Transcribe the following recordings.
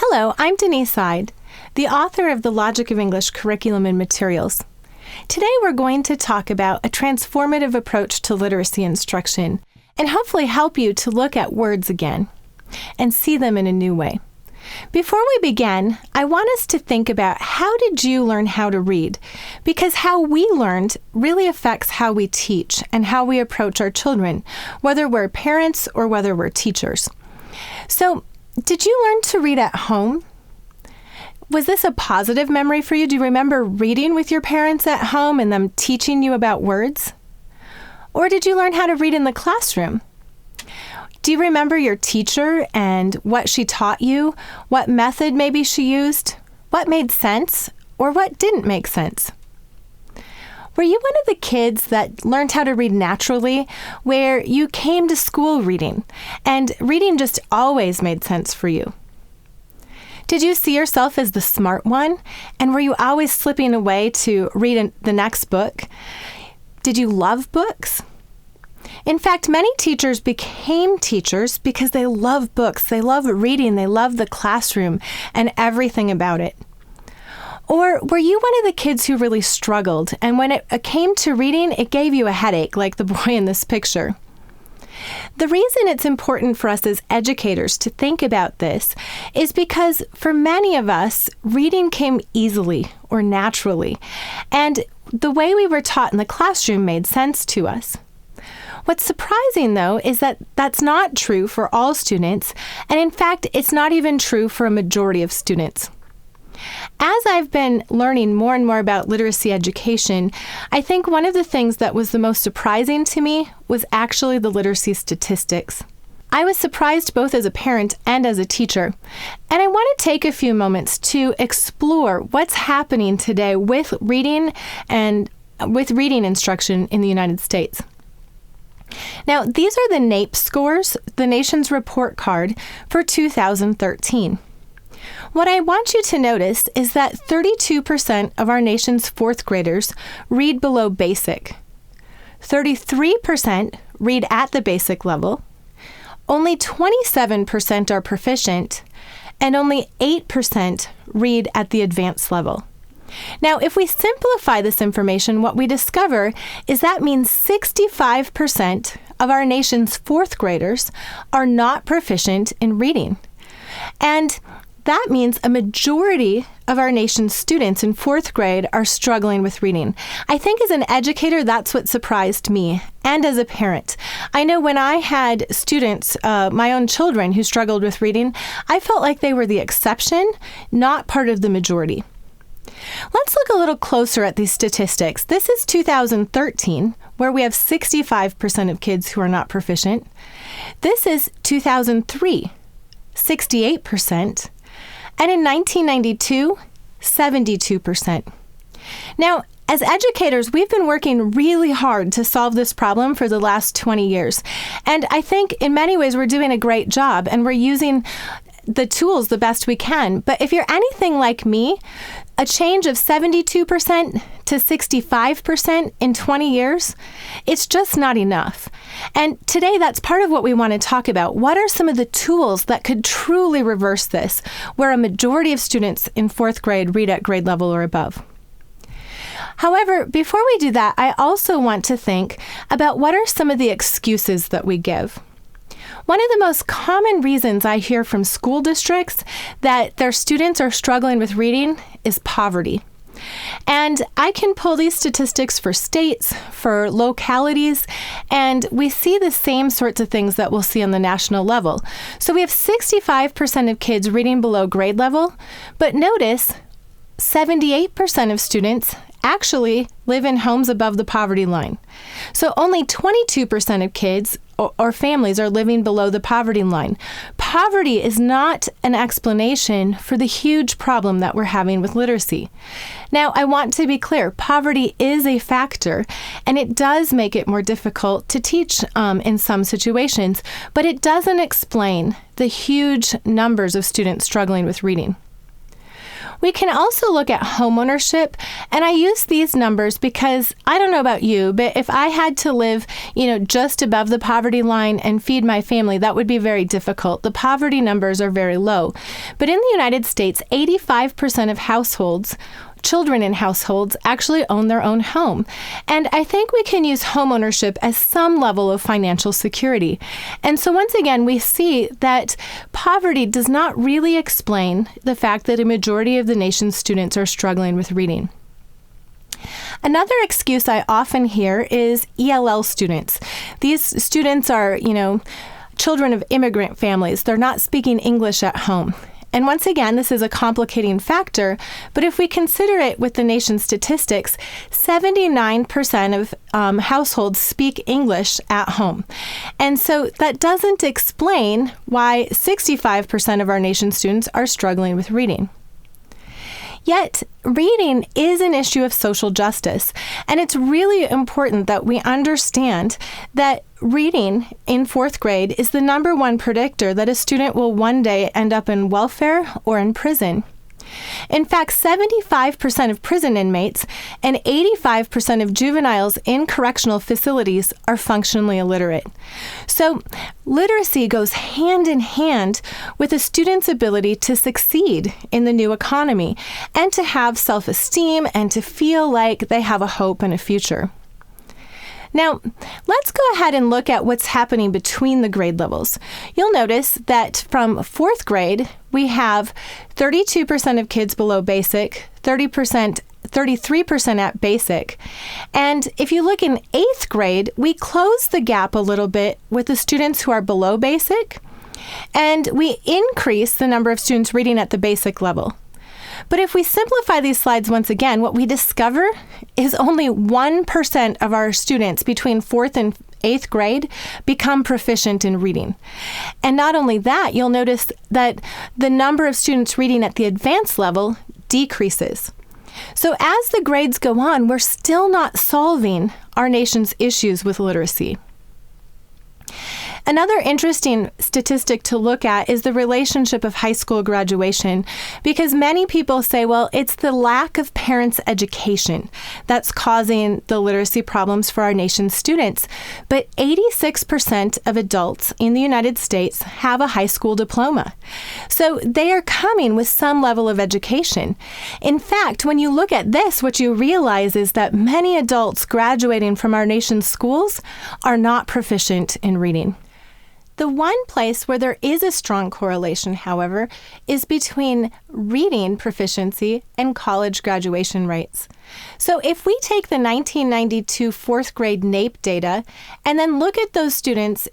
Hello, I'm Denise Eide, the author of the Logic of English Curriculum and Materials. Today we're going to talk about a transformative approach to literacy instruction and hopefully help you to look at words again and see them in a new way. Before we begin, I want us to think about how did you learn how to read? Because how we learned really affects how we teach and how we approach our children, whether we're parents or whether we're teachers. So, did you learn to read at home? Was this a positive memory for you? Do you remember reading with your parents at home and them teaching you about words? Or did you learn how to read in the classroom? Do you remember your teacher and what she taught you? What method maybe she used? What made sense or what didn't make sense? Were you one of the kids that learned how to read naturally, where you came to school reading, and reading just always made sense for you? Did you see yourself as the smart one, and were you always slipping away to read the next book? Did you love books? In fact, many teachers became teachers because they love books, they love reading, they love the classroom and everything about it. Or were you one of the kids who really struggled, and when it came to reading, it gave you a headache, like the boy in this picture? The reason it's important for us as educators to think about this is because for many of us, reading came easily or naturally, and the way we were taught in the classroom made sense to us. What's surprising, though, is that that's not true for all students, and in fact, it's not even true for a majority of students. As I've been learning more and more about literacy education, I think one of the things that was the most surprising to me was actually the literacy statistics. I was surprised both as a parent and as a teacher, and I want to take a few moments to explore what's happening today with reading and with reading instruction in the United States. Now, these are the NAEP scores, the nation's report card for 2013. What I want you to notice is that 32% of our nation's fourth graders read below basic. 33% read at the basic level. Only 27% are proficient, and only 8% read at the advanced level. Now, if we simplify this information, what we discover is that means 65% of our nation's fourth graders are not proficient in reading. And that means a majority of our nation's students in fourth grade are struggling with reading. I think as an educator, that's what surprised me, and as a parent. I know when I had students, my own children, who struggled with reading, I felt like they were the exception, not part of the majority. Let's look a little closer at these statistics. This is 2013, where we have 65% of kids who are not proficient. This is 2003, 68%. And in 1992, 72%. Now, as educators, we've been working really hard to solve this problem for the last 20 years. And I think in many ways we're doing a great job and we're using the tools the best we can. But if you're anything like me, a change of 72% to 65% in 20 years, it's just not enough. And today, that's part of what we want to talk about. What are some of the tools that could truly reverse this, where a majority of students in fourth grade read at grade level or above? However, before we do that, I also want to think about what are some of the excuses that we give. One of the most common reasons I hear from school districts that their students are struggling with reading is poverty. And I can pull these statistics for states, for localities, and we see the same sorts of things that we'll see on the national level. So we have 65% of kids reading below grade level, but notice 78% of students actually live in homes above the poverty line. So only 22% of kids or families are living below the poverty line. Poverty is not an explanation for the huge problem that we're having with literacy. Now, I want to be clear, poverty is a factor, and it does make it more difficult to teach in some situations, but it doesn't explain the huge numbers of students struggling with reading. We can also look at homeownership, and I use these numbers because I don't know about you, but if I had to live, just above the poverty line and feed my family, that would be very difficult. The poverty numbers are very low. But in the United States, 85% of children in households actually own their own home. And I think we can use homeownership as some level of financial security. And so once again, we see that poverty does not really explain the fact that a majority of the nation's students are struggling with reading. Another excuse I often hear is ELL students. These students are, children of immigrant families. They're not speaking English at home. And once again, this is a complicating factor, but if we consider it with the nation's statistics, 79% of households speak English at home. And so that doesn't explain why 65% of our nation's students are struggling with reading. Yet, reading is an issue of social justice, and it's really important that we understand that reading in 4th grade is the number one predictor that a student will one day end up in welfare or in prison. In fact, 75% of prison inmates and 85% of juveniles in correctional facilities are functionally illiterate. So, literacy goes hand in hand with a student's ability to succeed in the new economy and to have self-esteem and to feel like they have a hope and a future. Now, let's go ahead and look at what's happening between the grade levels. You'll notice that from 4th grade, we have 32% of kids below basic, 33% at basic. And if you look in 8th grade, we close the gap a little bit with the students who are below basic, and we increase the number of students reading at the basic level. But if we simplify these slides once again, what we discover is only 1% of our students between 4th and 8th grade become proficient in reading. And not only that, you'll notice that the number of students reading at the advanced level decreases. So as the grades go on, we're still not solving our nation's issues with literacy. Another interesting statistic to look at is the relationship of high school graduation, because many people say, well, it's the lack of parents' education that's causing the literacy problems for our nation's students. But 86% of adults in the United States have a high school diploma. So they are coming with some level of education. In fact, when you look at this, what you realize is that many adults graduating from our nation's schools are not proficient in reading. The one place where there is a strong correlation, however, is between reading proficiency and college graduation rates. So if we take the 1992 4th grade NAEP data and then look at those students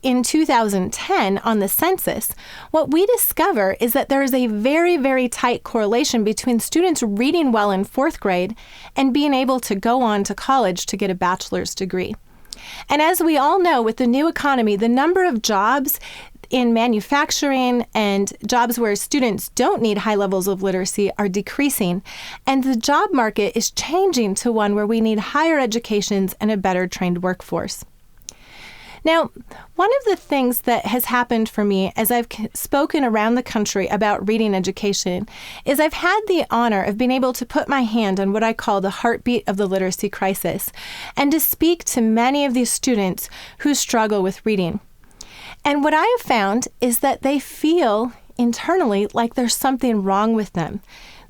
in 2010 on the census, what we discover is that there is a very, very tight correlation between students reading well in 4th grade and being able to go on to college to get a bachelor's degree. And as we all know, with the new economy, the number of jobs in manufacturing and jobs where students don't need high levels of literacy are decreasing. And the job market is changing to one where we need higher educations and a better trained workforce. Now, one of the things that has happened for me as I've spoken around the country about reading education is I've had the honor of being able to put my hand on what I call the heartbeat of the literacy crisis and to speak to many of these students who struggle with reading. And what I have found is that they feel internally like there's something wrong with them.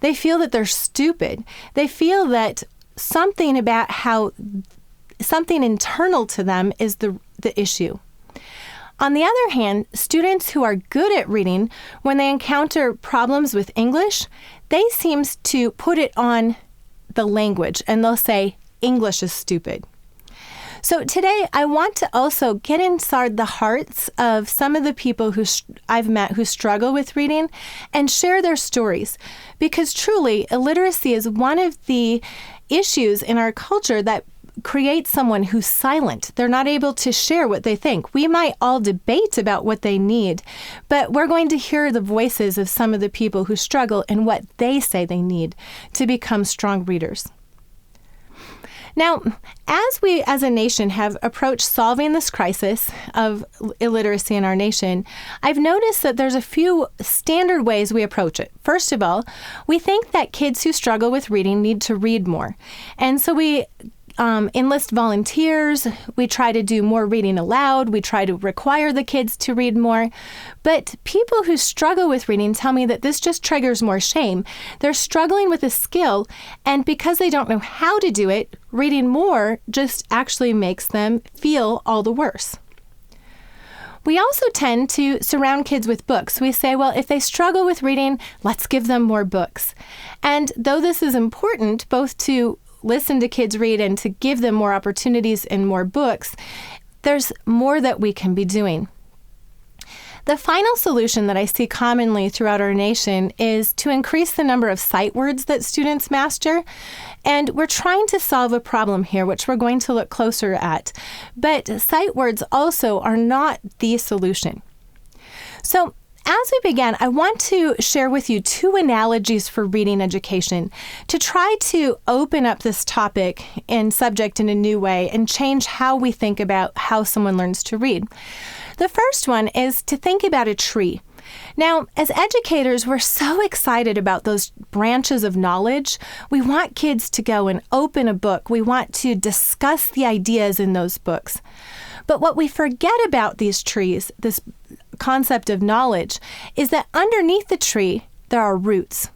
They feel that they're stupid. They feel that something internal to them is the issue. On the other hand, students who are good at reading, when they encounter problems with English, they seem to put it on the language and they'll say, English is stupid. So today, I want to also get inside the hearts of some of the people who I've met who struggle with reading and share their stories. Because truly, illiteracy is one of the issues in our culture that create someone who's silent. They're not able to share what they think. We might all debate about what they need, but we're going to hear the voices of some of the people who struggle and what they say they need to become strong readers. Now, as we as a nation have approached solving this crisis of illiteracy in our nation, I've noticed that there's a few standard ways we approach it. First of all, we think that kids who struggle with reading need to read more. And so we enlist volunteers. We try to do more reading aloud. We try to require the kids to read more. But people who struggle with reading tell me that this just triggers more shame. They're struggling with a skill, and because they don't know how to do it, reading more just actually makes them feel all the worse. We also tend to surround kids with books. We say, well, if they struggle with reading, let's give them more books. And though this is important, both to listen to kids read and to give them more opportunities and more books, there's more that we can be doing. The final solution that I see commonly throughout our nation is to increase the number of sight words that students master. And we're trying to solve a problem here, which we're going to look closer at. But sight words also are not the solution. So, as we begin, I want to share with you two analogies for reading education to try to open up this topic and subject in a new way and change how we think about how someone learns to read. The first one is to think about a tree. Now, as educators, we're so excited about those branches of knowledge. We want kids to go and open a book. We want to discuss the ideas in those books. But what we forget about these trees, this concept of knowledge, is that underneath the tree, there are roots.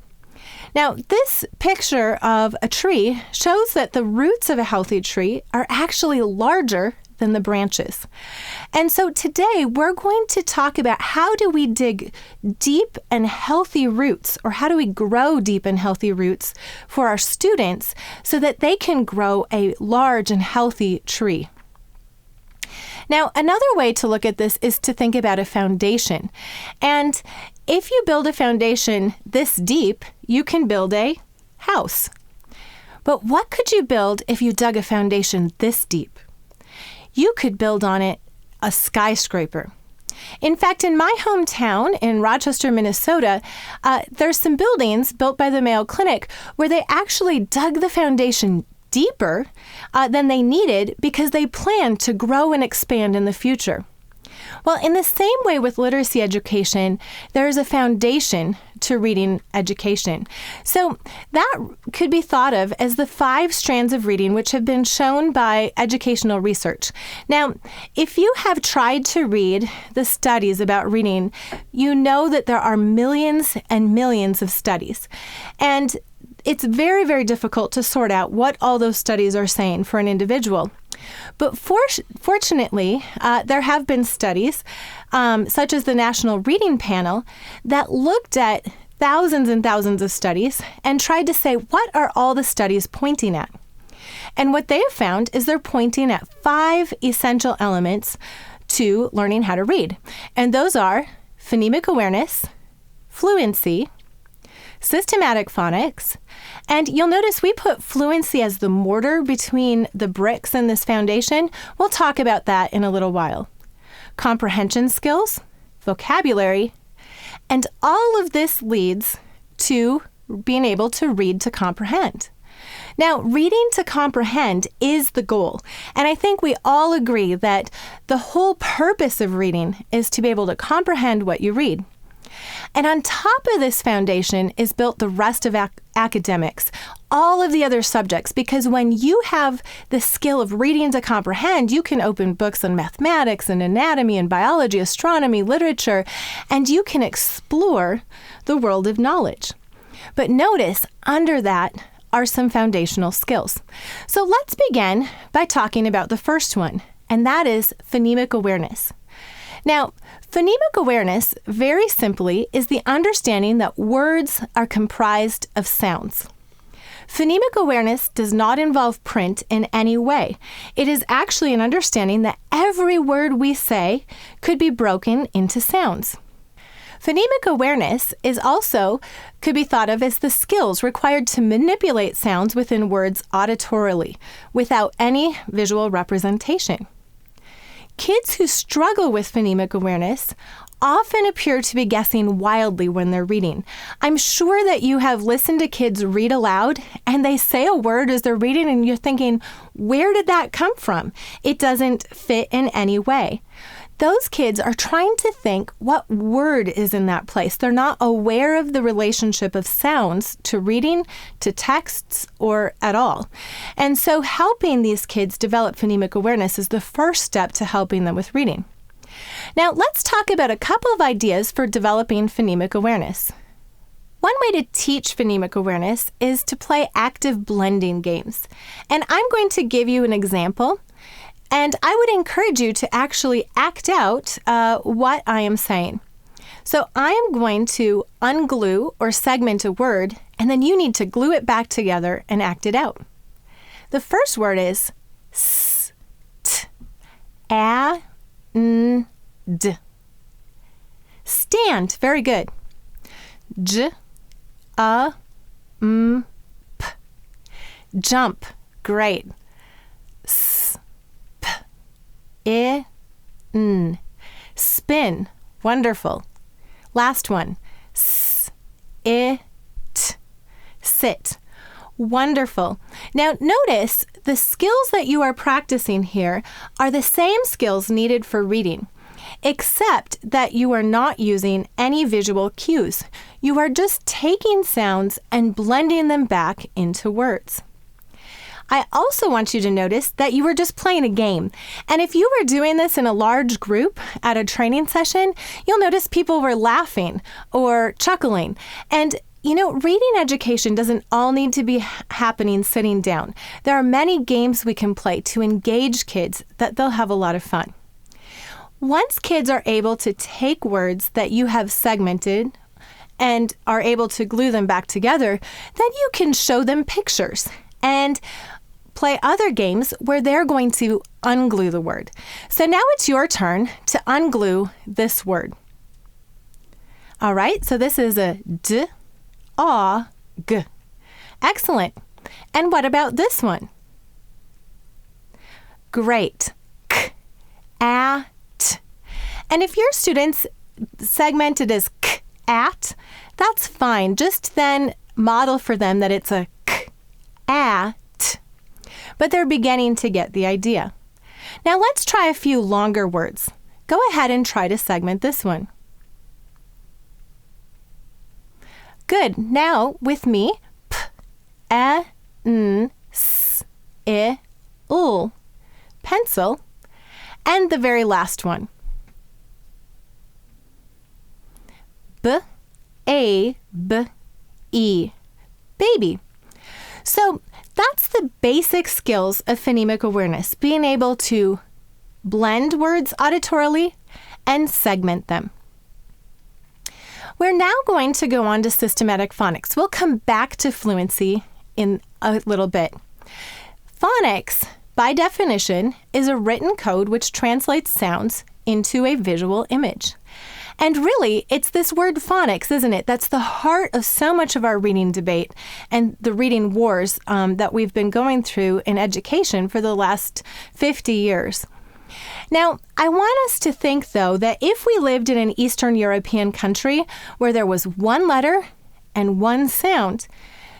Now, this picture of a tree shows that the roots of a healthy tree are actually larger than the branches. And so today, we're going to talk about how do we dig deep and healthy roots, or how do we grow deep and healthy roots for our students so that they can grow a large and healthy tree. Now, another way to look at this is to think about a foundation. And if you build a foundation this deep, you can build a house. But what could you build if you dug a foundation this deep? You could build on it a skyscraper. In fact, in my hometown in Rochester, Minnesota, there's some buildings built by the Mayo Clinic where they actually dug the foundation deeper than they needed because they planned to grow and expand in the future. Well, in the same way with literacy education, there is a foundation to reading education. So that could be thought of as the 5 strands of reading which have been shown by educational research. Now, if you have tried to read the studies about reading, you know that there are millions and millions of studies. And it's very, very difficult to sort out what all those studies are saying for an individual. But fortunately, there have been studies, such as the National Reading Panel, that looked at thousands and thousands of studies and tried to say, what are all the studies pointing at? And what they have found is they're pointing at 5 essential elements to learning how to read. And those are phonemic awareness, fluency, systematic phonics, and you'll notice we put fluency as the mortar between the bricks in this foundation. We'll talk about that in a little while. Comprehension skills, vocabulary, and all of this leads to being able to read to comprehend. Now, reading to comprehend is the goal, and I think we all agree that the whole purpose of reading is to be able to comprehend what you read. And on top of this foundation is built the rest of academics, all of the other subjects, because when you have the skill of reading to comprehend, you can open books on mathematics and anatomy and biology, astronomy, literature, and you can explore the world of knowledge. But notice, under that are some foundational skills. So let's begin by talking about the first one, and that is phonemic awareness. Now, phonemic awareness, very simply, is the understanding that words are comprised of sounds. Phonemic awareness does not involve print in any way. It is actually an understanding that every word we say could be broken into sounds. Phonemic awareness could be thought of as the skills required to manipulate sounds within words auditorily, without any visual representation. Kids who struggle with phonemic awareness often appear to be guessing wildly when they're reading. I'm sure that you have listened to kids read aloud and they say a word as they're reading and you're thinking, where did that come from? It doesn't fit in any way. Those kids are trying to think what word is in that place. They're not aware of the relationship of sounds to reading, to texts, or at all. And so helping these kids develop phonemic awareness is the first step to helping them with reading. Now, let's talk about a couple of ideas for developing phonemic awareness. One way to teach phonemic awareness is to play active blending games. And I'm going to give you an example. And I would encourage you to actually act out what I am saying. So I am going to unglue or segment a word, and then you need to glue it back together and act it out. The first word is s, t, a, n, d. Stand, very good. J, a, m, p. Jump, great. S, I, n. Spin, wonderful. Last one. S, I, t. Sit, wonderful. Now notice the skills that you are practicing here are the same skills needed for reading, except that you are not using any visual cues. You are just taking sounds and blending them back into words. I also want you to notice that you were just playing a game. And if you were doing this in a large group at a training session, you'll notice people were laughing or chuckling. And reading education doesn't all need to be happening sitting down. There are many games we can play to engage kids that they'll have a lot of fun. Once kids are able to take words that you have segmented and are able to glue them back together, then you can show them pictures and play other games where they're going to unglue the word. So now it's your turn to unglue this word. All right, so this is a d, a, g. Excellent. And what about this one? Great. K, a, t. And if your students segment it as k, at, that's fine. Just then model for them that it's a k, a, t. But they're beginning to get the idea. Now let's try a few longer words. Go ahead and try to segment this one. Good. Now with me, p, e, n, s, I, ul. Pencil. And the very last one. B, a, b, e. Baby. So that's the basic skills of phonemic awareness, being able to blend words auditorily and segment them. We're now going to go on to systematic phonics. We'll come back to fluency in a little bit. Phonics, by definition, is a written code which translates sounds into a visual image. And really, it's this word phonics, isn't it? That's the heart of so much of our reading debate and the reading wars that we've been going through in education for the last 50 years. Now, I want us to think, though, that if we lived in an Eastern European country where there was one letter and one sound,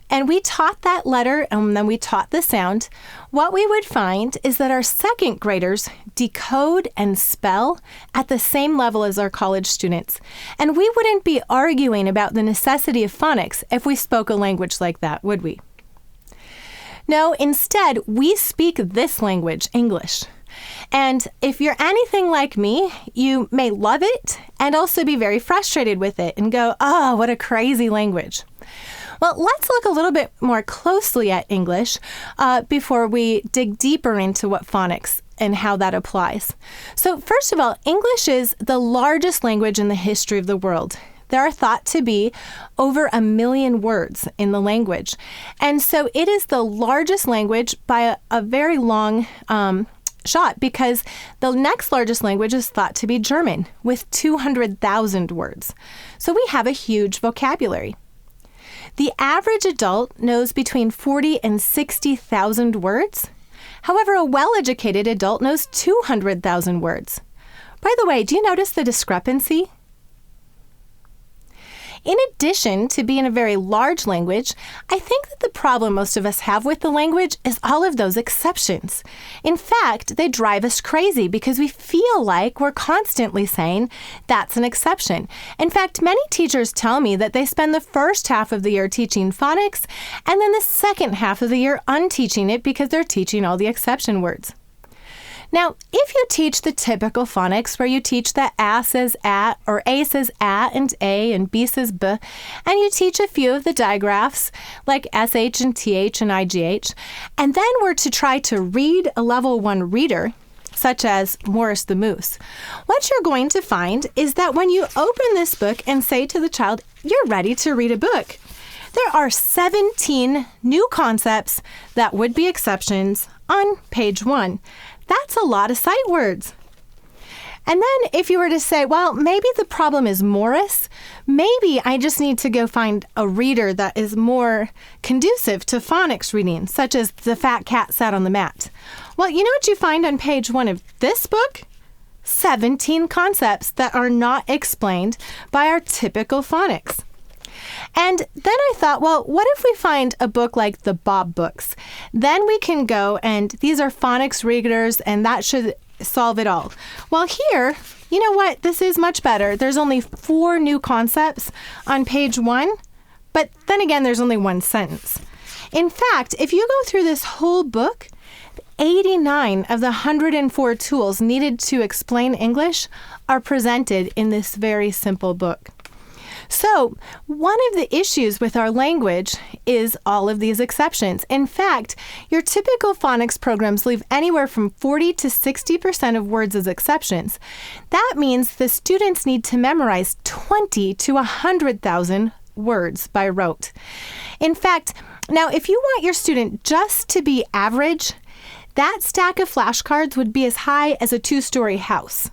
and we taught that letter and then we taught the sound, what we would find is that our second graders decode and spell at the same level as our college students. And we wouldn't be arguing about the necessity of phonics if we spoke a language like that, would we? No, instead, we speak this language, English. And if you're anything like me, you may love it and also be very frustrated with it and go, oh, what a crazy language. Well, let's look a little bit more closely at English before we dig deeper into what phonics and how that applies. So first of all, English is the largest language in the history of the world. There are thought to be over 1 million words in the language. And so it is the largest language by a very long shot, because the next largest language is thought to be German with 200,000 words. So we have a huge vocabulary. The average adult knows between 40 and 60,000 words. However, a well-educated adult knows 200,000 words. By the way, do you notice the discrepancy? In addition to being a very large language, I think that the problem most of us have with the language is all of those exceptions. In fact, they drive us crazy because we feel like we're constantly saying, that's an exception. In fact, many teachers tell me that they spend the first half of the year teaching phonics and then the second half of the year unteaching it because they're teaching all the exception words. Now, if you teach the typical phonics where you teach that A says at, or A says at and A, and B says B, and you teach a few of the digraphs like SH and TH and IGH, and then were to try to read a level 1 reader, such as Morris the Moose, what you're going to find is that when you open this book and say to the child, you're ready to read a book, there are 17 new concepts that would be exceptions on page 1. That's a lot of sight words. And then if you were to say, well, maybe the problem is Morris, maybe I just need to go find a reader that is more conducive to phonics reading, such as The Fat Cat Sat on the Mat. Well, you know what you find on page 1 of this book? 17 concepts that are not explained by our typical phonics. And then I thought, well, what if we find a book like the Bob books? Then we can go and these are phonics readers and that should solve it all. Well, here, you know what? This is much better. There's only 4 new concepts on page 1, but then again, there's only 1 sentence. In fact, if you go through this whole book, 89 of the 104 tools needed to explain English are presented in this very simple book. So, one of the issues with our language is all of these exceptions. In fact, your typical phonics programs leave anywhere from 40 to 60% of words as exceptions. That means the students need to memorize 20 to 100,000 words by rote. In fact, now if you want your student just to be average, that stack of flashcards would be as high as a 2-story house.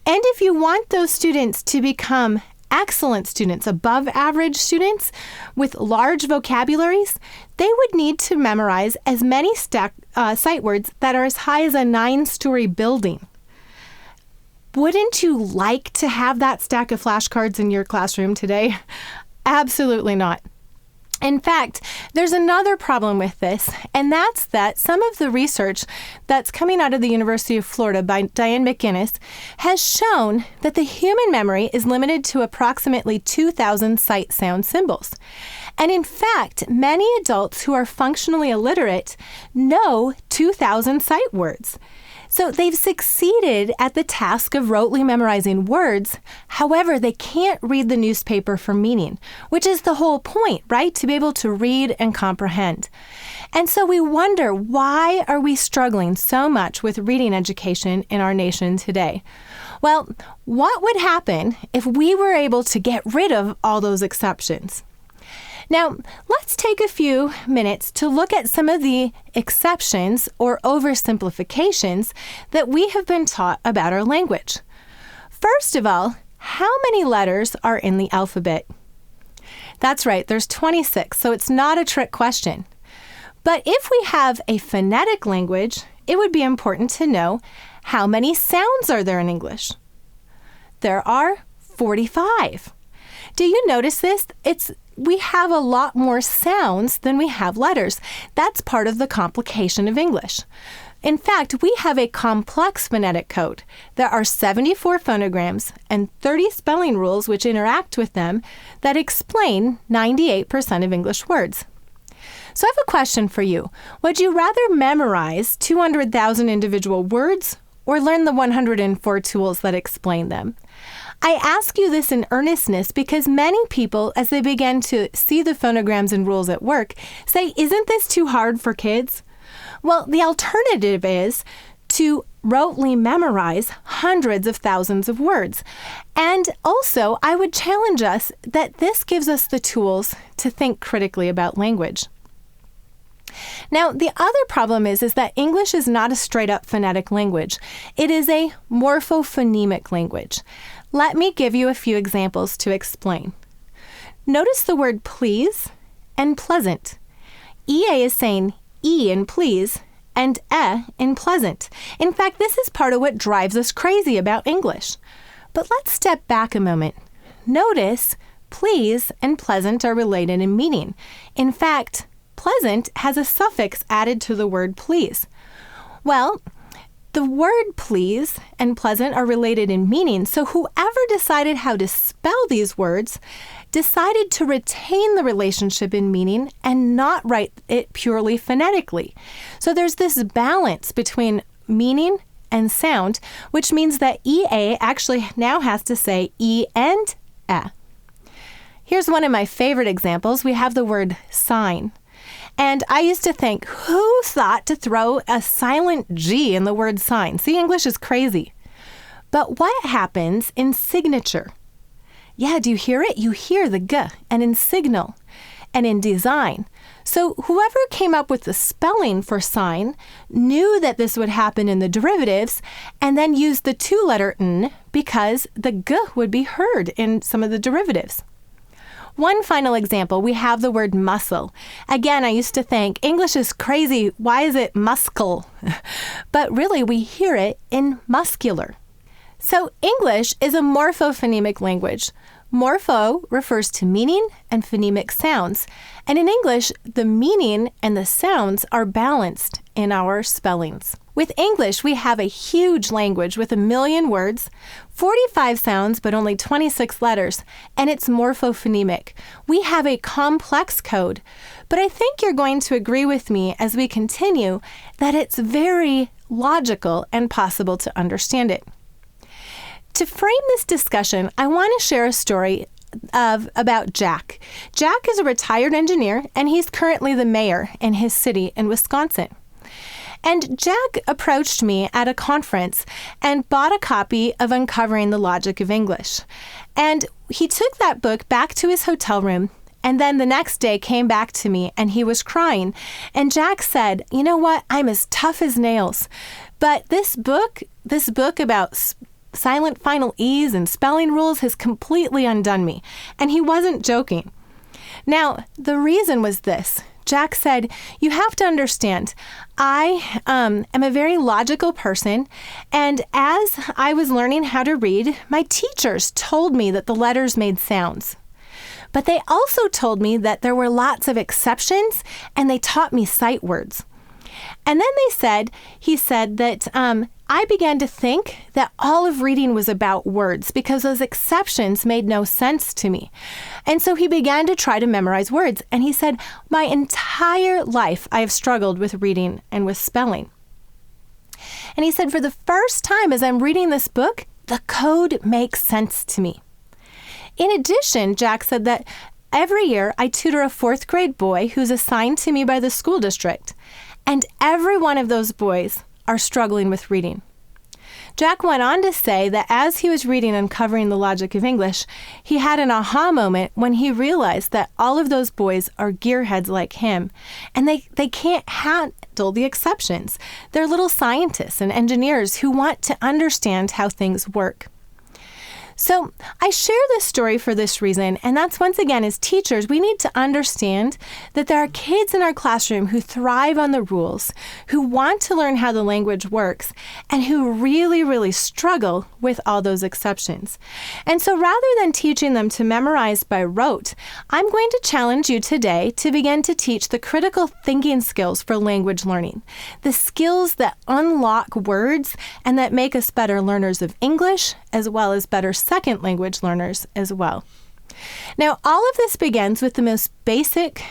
And if you want those students to become excellent students, above average students with large vocabularies, they would need to memorize as many sight words that are as high as a 9-story building. Wouldn't you like to have that stack of flashcards in your classroom today? Absolutely not. In fact, there's another problem with this, and that's that some of the research that's coming out of the University of Florida by Diane McGinnis has shown that the human memory is limited to approximately 2,000 sight sound symbols. And in fact, many adults who are functionally illiterate know 2,000 sight words. So they've succeeded at the task of rotely memorizing words. However, they can't read the newspaper for meaning, which is the whole point, right? To be able to read and comprehend. And so we wonder, why are we struggling so much with reading education in our nation today? Well, what would happen if we were able to get rid of all those exceptions? Now, let's take a few minutes to look at some of the exceptions or oversimplifications that we have been taught about our language. First of all, how many letters are in the alphabet? That's right, there's 26, so it's not a trick question. But if we have a phonetic language, it would be important to know how many sounds are there in English. There are 45. Do you notice this? We have a lot more sounds than we have letters. That's part of the complication of English. In fact, we have a complex phonetic code. There are 74 phonograms and 30 spelling rules which interact with them that explain 98% of English words. So I have a question for you. Would you rather memorize 200,000 individual words or learn the 104 tools that explain them? I ask you this in earnestness because many people, as they begin to see the phonograms and rules at work, say, isn't this too hard for kids? Well, the alternative is to rotely memorize hundreds of thousands of words. And also, I would challenge us that this gives us the tools to think critically about language. Now, the other problem is that English is not a straight-up phonetic language. It is a morphophonemic language. Let me give you a few examples to explain. Notice the word please and pleasant. EA is saying E in please and in pleasant. In fact, this is part of what drives us crazy about English. But let's step back a moment. Notice Please and pleasant are related in meaning. In fact, pleasant has a suffix added to the word please. Well, the word please and pleasant are related in meaning, so whoever decided how to spell these words decided to retain the relationship in meaning and not write it purely phonetically. So there's this balance between meaning and sound, which means that EA actually now has to say E and A. Here's one of my favorite examples. We have the word sign. And I used to think, who thought to throw a silent G in the word sign? See, English is crazy. But what happens in signature? Yeah, do you hear it? You hear the G, and in signal, and in design. So whoever came up with the spelling for sign knew that this would happen in the derivatives, and then used the two-letter N because the G would be heard in some of the derivatives. One final example, we have the word muscle. Again, I used to think, English is crazy, why is it muscle? But really, we hear it in muscular. So English is a morphophonemic language. Morpho refers to meaning and phonemic sounds. And in English, the meaning and the sounds are balanced in our spellings. With English, we have a huge language with 1 million words, 45 sounds, but only 26 letters, and it's morphophonemic. We have a complex code, but I think you're going to agree with me as we continue that it's very logical and possible to understand it. To frame this discussion, I want to share a story about Jack. Jack is a retired engineer, and he's currently the mayor in his city in Wisconsin. And Jack approached me at a conference and bought a copy of Uncovering the Logic of English. And he took that book back to his hotel room, and then the next day came back to me and he was crying. And Jack said, you know what, I'm as tough as nails. But this book about silent final E's and spelling rules has completely undone me. And he wasn't joking. Now, the reason was this. Jack said, you have to understand, I am a very logical person, and as I was learning how to read, my teachers told me that the letters made sounds. But they also told me that there were lots of exceptions, and they taught me sight words. And then he said that I began to think that all of reading was about words because those exceptions made no sense to me. And so he began to try to memorize words. And he said, my entire life I have struggled with reading and with spelling. And he said, for the first time as I'm reading this book, the code makes sense to me. In addition, Jack said that every year I tutor a 4th grade boy who's assigned to me by the school district. And every one of those boys are struggling with reading. Jack went on to say that as he was reading Uncovering the Logic of English, he had an aha moment when he realized that all of those boys are gearheads like him, and they can't handle the exceptions. They're little scientists and engineers who want to understand how things work. So I share this story for this reason, and that's once again, as teachers, we need to understand that there are kids in our classroom who thrive on the rules, who want to learn how the language works, and who really, really struggle with all those exceptions. And so rather than teaching them to memorize by rote, I'm going to challenge you today to begin to teach the critical thinking skills for language learning, the skills that unlock words and that make us better learners of English, as well as better second language learners as well. Now, all of this begins with the most basic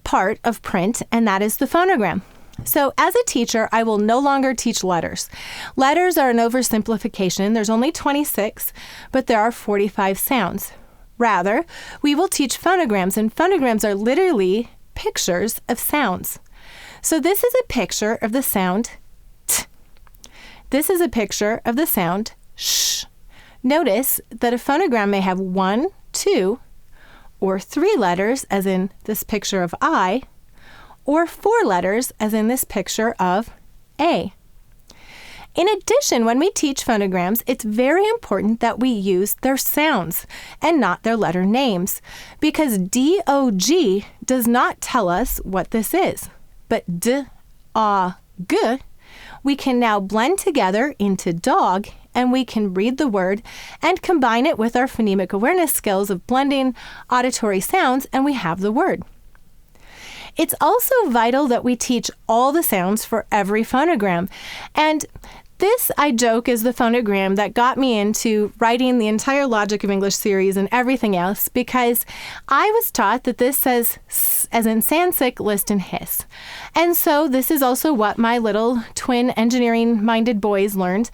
part of print, and that is the phonogram. So as a teacher, I will no longer teach letters. Letters are an oversimplification. There's only 26, but there are 45 sounds. Rather, we will teach phonograms, and phonograms are literally pictures of sounds. So this is a picture of the sound t. This is a picture of the sound sh. Notice that a phonogram may have 1, 2, or 3 letters, as in this picture of I, or 4 letters, as in this picture of A. In addition, when we teach phonograms, it's very important that we use their sounds and not their letter names, because D-O-G does not tell us what this is. But D-A-G, we can now blend together into dog and we can read the word and combine it with our phonemic awareness skills of blending auditory sounds, and we have the word. It's also vital that we teach all the sounds for every phonogram. And this, I joke, is the phonogram that got me into writing the entire Logic of English series and everything else, because I was taught that this says s as in Sansic, list, and hiss. And so this is also what my little twin engineering-minded boys learned.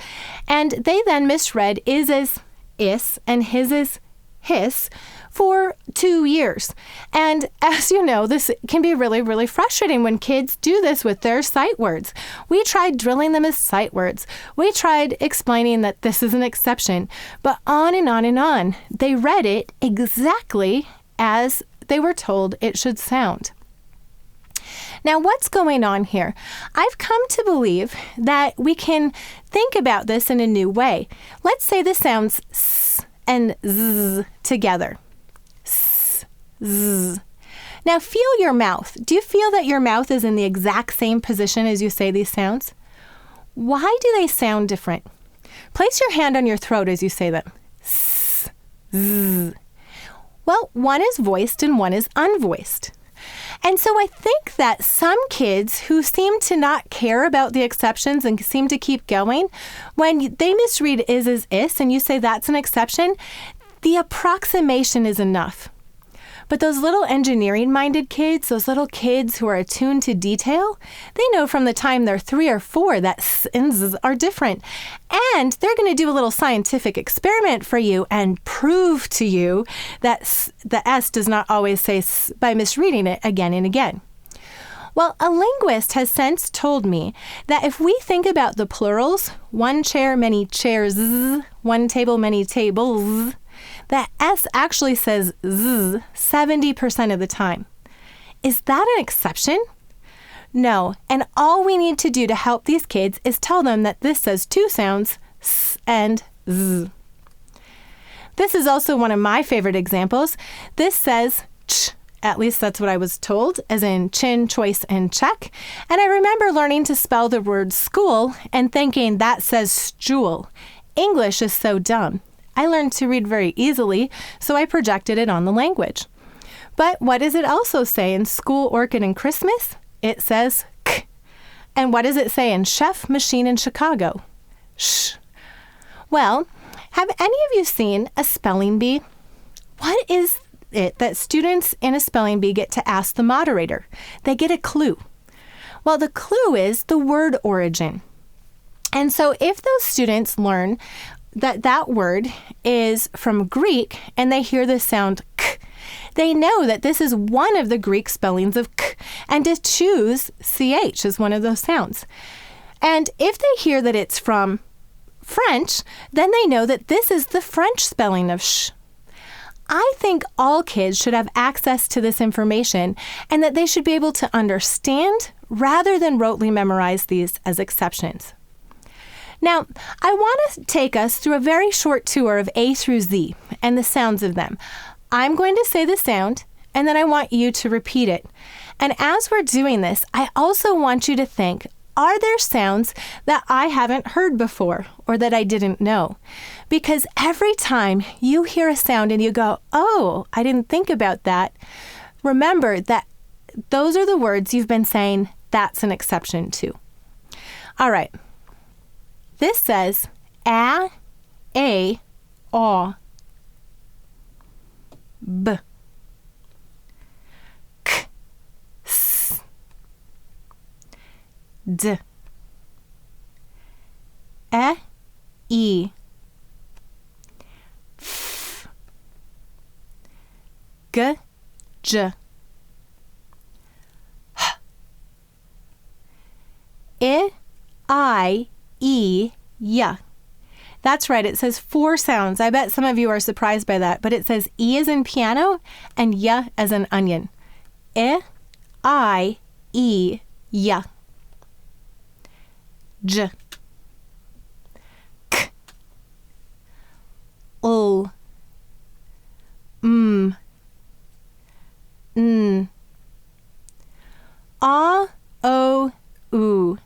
And they then misread is as is and his as hiss for 2 years. And as you know, this can be really, really frustrating when kids do this with their sight words. We tried drilling them as sight words. We tried explaining that this is an exception, but on and on and on. They read it exactly as they were told it should sound. Now, what's going on here? I've come to believe that we can think about this in a new way. Let's say this sounds s and z together. S, z. Now, feel your mouth. Do you feel that your mouth is in the exact same position as you say these sounds? Why do they sound different? Place your hand on your throat as you say them. S, z. Well, one is voiced and one is unvoiced. And so I think that some kids who seem to not care about the exceptions and seem to keep going, when they misread is as is and you say that's an exception, the approximation is enough. But those little engineering-minded kids, those little kids who are attuned to detail, they know from the time they're 3 or 4 that s and z are different. And they're going to do a little scientific experiment for you and prove to you that the S does not always say s by misreading it again and again. Well, a linguist has since told me that if we think about the plurals, one chair, many chairs, one table, many tables, that S actually says Z 70% of the time. Is that an exception? No, and all we need to do to help these kids is tell them that this says 2 sounds, S and Z. This is also one of my favorite examples. This says ch, at least that's what I was told, as in chin, choice, and check. And I remember learning to spell the word school and thinking that says stool. English is so dumb. I learned to read very easily, so I projected it on the language. But what does it also say in school, orchid, and Christmas? It says k. And what does it say in chef, machine, and Chicago? Sh. Well, have any of you seen a spelling bee? What is it that students in a spelling bee get to ask the moderator? They get a clue. Well, the clue is the word origin. And so if those students learn that word is from Greek and they hear the sound k, they know that this is one of the Greek spellings of k, and to choose ch as one of those sounds. And if they hear that it's from French, then they know that this is the French spelling of sh. I think all kids should have access to this information and that they should be able to understand rather than rotely memorize these as exceptions. Now, I want to take us through a very short tour of A through Z and the sounds of them. I'm going to say the sound, and then I want you to repeat it. And as we're doing this, I also want you to think, are there sounds that I haven't heard before or that I didn't know? Because every time you hear a sound and you go, oh, I didn't think about that, remember that those are the words you've been saying that's an exception to. All right. This says a, aw, b, k, s, d, e, f, g, j, h, I, E, yeah. That's right. It says 4 sounds. I bet some of you are surprised by that, but it says E as in piano and ya as in onion. I, E, ya. J, k, l, m, n, a, o, u.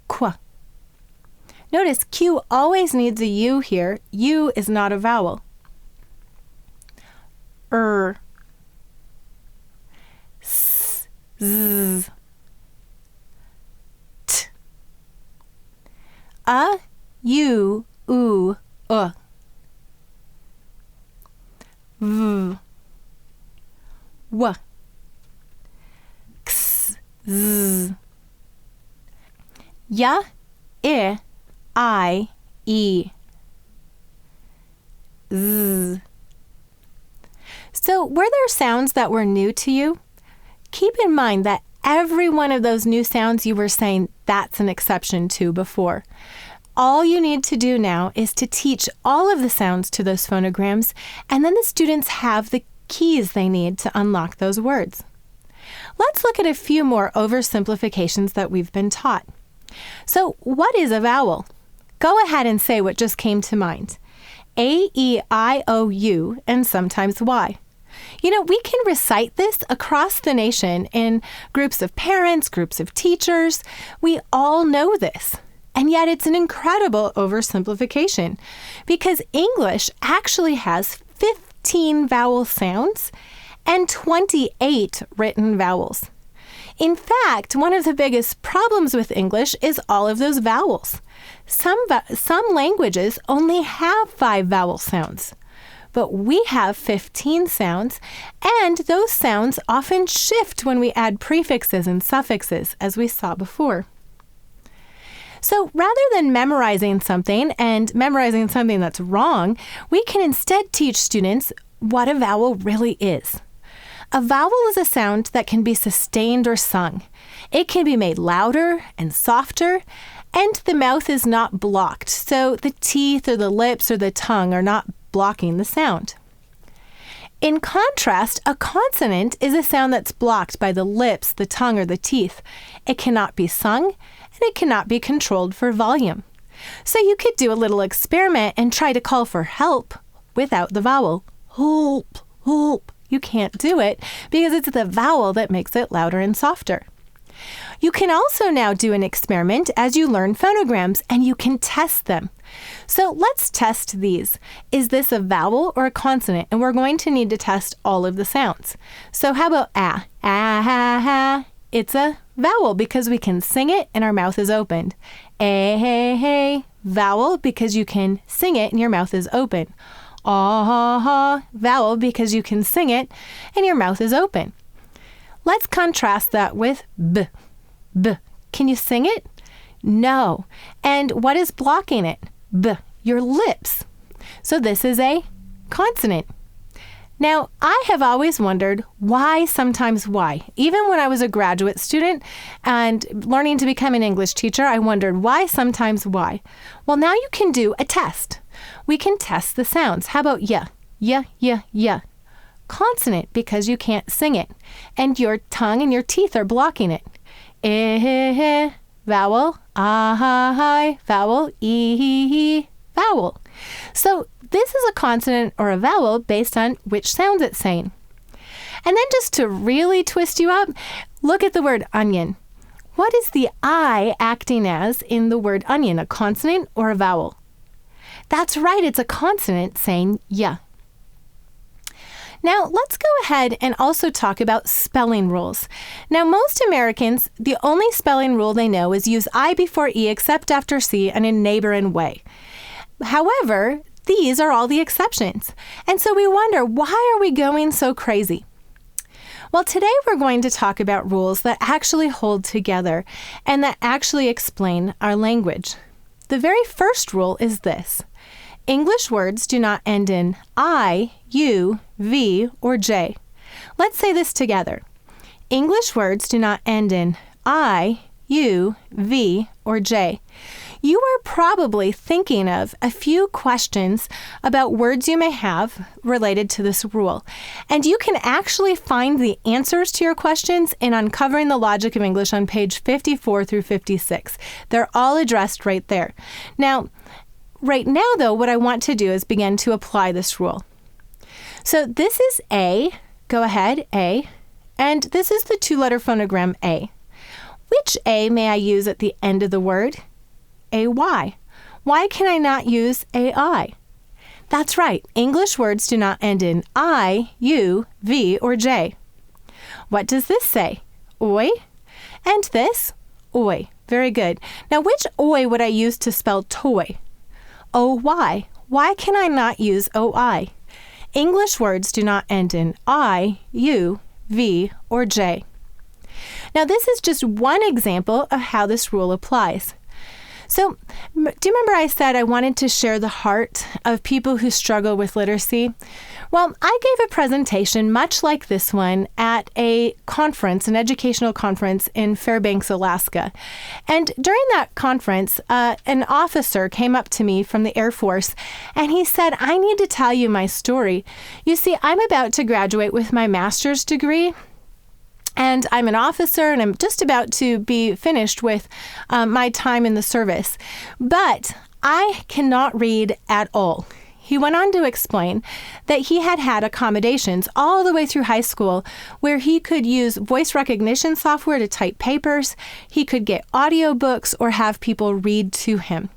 Qu, Notice Q always needs a U here. U is not a vowel. S, Z, T. U, U, V, W, X, Z. Ya, I, E, Z. So were there sounds that were new to you? Keep in mind that every one of those new sounds you were saying that's an exception to before. All you need to do now is to teach all of the sounds to those phonograms, and then the students have the keys they need to unlock those words. Let's look at a few more oversimplifications that we've been taught. So what is a vowel? Go ahead and say what just came to mind. A, E, I, O, U, and sometimes Y. You know, we can recite this across the nation in groups of parents, groups of teachers. We all know this. And yet it's an incredible oversimplification because English actually has 15 vowel sounds and 28 written vowels. In fact, one of the biggest problems with English is all of those vowels. Some languages only have 5 vowel sounds, but we have 15 sounds, and those sounds often shift when we add prefixes and suffixes, as we saw before. So rather than memorizing something and memorizing something that's wrong, we can instead teach students what a vowel really is. A vowel is a sound that can be sustained or sung. It can be made louder and softer, and the mouth is not blocked, so the teeth or the lips or the tongue are not blocking the sound. In contrast, a consonant is a sound that's blocked by the lips, the tongue, or the teeth. It cannot be sung, and it cannot be controlled for volume. So you could do a little experiment and try to call for help without the vowel. Help, help. You can't do it because it's the vowel that makes it louder and softer. You can also now do an experiment as you learn phonograms, and you can test them. So let's test these. Is this a vowel or a consonant? And we're going to need to test all of the sounds. So how about ah? Ah, ha, ha. It's a vowel because we can sing it and our mouth is opened. Eh, hey, hey. Vowel because you can sing it and your mouth is open. Ah, ha, ha. Vowel because you can sing it and your mouth is open. Let's contrast that with b. B. Can you sing it? No. And what is blocking it? B. Your lips. So this is a consonant. Now, I have always wondered why sometimes why. Even when I was a graduate student and learning to become an English teacher, I wondered why sometimes why. Well, now you can do a test. We can test the sounds. How about yeah? Yeah, yeah, yeah. Consonant because you can't sing it. And your tongue and your teeth are blocking it. Eh, vowel, ah, ha, hi, vowel, e, vowel. So this is a consonant or a vowel based on which sounds it's saying. And then just to really twist you up, look at the word onion. What is the I acting as in the word onion, a consonant or a vowel? That's right, it's a consonant saying yeah. Now, let's go ahead and also talk about spelling rules. Now, most Americans, the only spelling rule they know is use I before E except after C and in neighbor and way. However, these are all the exceptions. And so we wonder, why are we going so crazy? Well, today we're going to talk about rules that actually hold together and that actually explain our language. The very first rule is this. English words do not end in I, U, V, or J. Let's say this together. English words do not end in I, U, V, or J. You are probably thinking of a few questions about words you may have related to this rule. And you can actually find the answers to your questions in Uncovering the Logic of English on page 54 through 56. They're all addressed right there. Now, right now, though, what I want to do is begin to apply this rule. So this is A. Go ahead, A. And this is the two-letter phonogram A. Which A may I use at the end of the word? AY. Why can I not use AI? That's right, English words do not end in I, U, V, or J. What does this say? Oi? And this? Oi. Very good. Now, which oi would I use to spell toy? O-Y. Why can I not use O-I? English words do not end in I, U, V, or J. Now, this is just one example of how this rule applies. So, do you remember I said I wanted to share the heart of people who struggle with literacy? Well, I gave a presentation much like this one at a conference, an educational conference in Fairbanks, Alaska. And during that conference, an officer came up to me from the Air Force, and he said, I need to tell you my story. You see, I'm about to graduate with my master's degree, and I'm an officer, and I'm just about to be finished with my time in the service. But I cannot read at all. He went on to explain that he had had accommodations all the way through high school where he could use voice recognition software to type papers, he could get audiobooks, or have people read to him.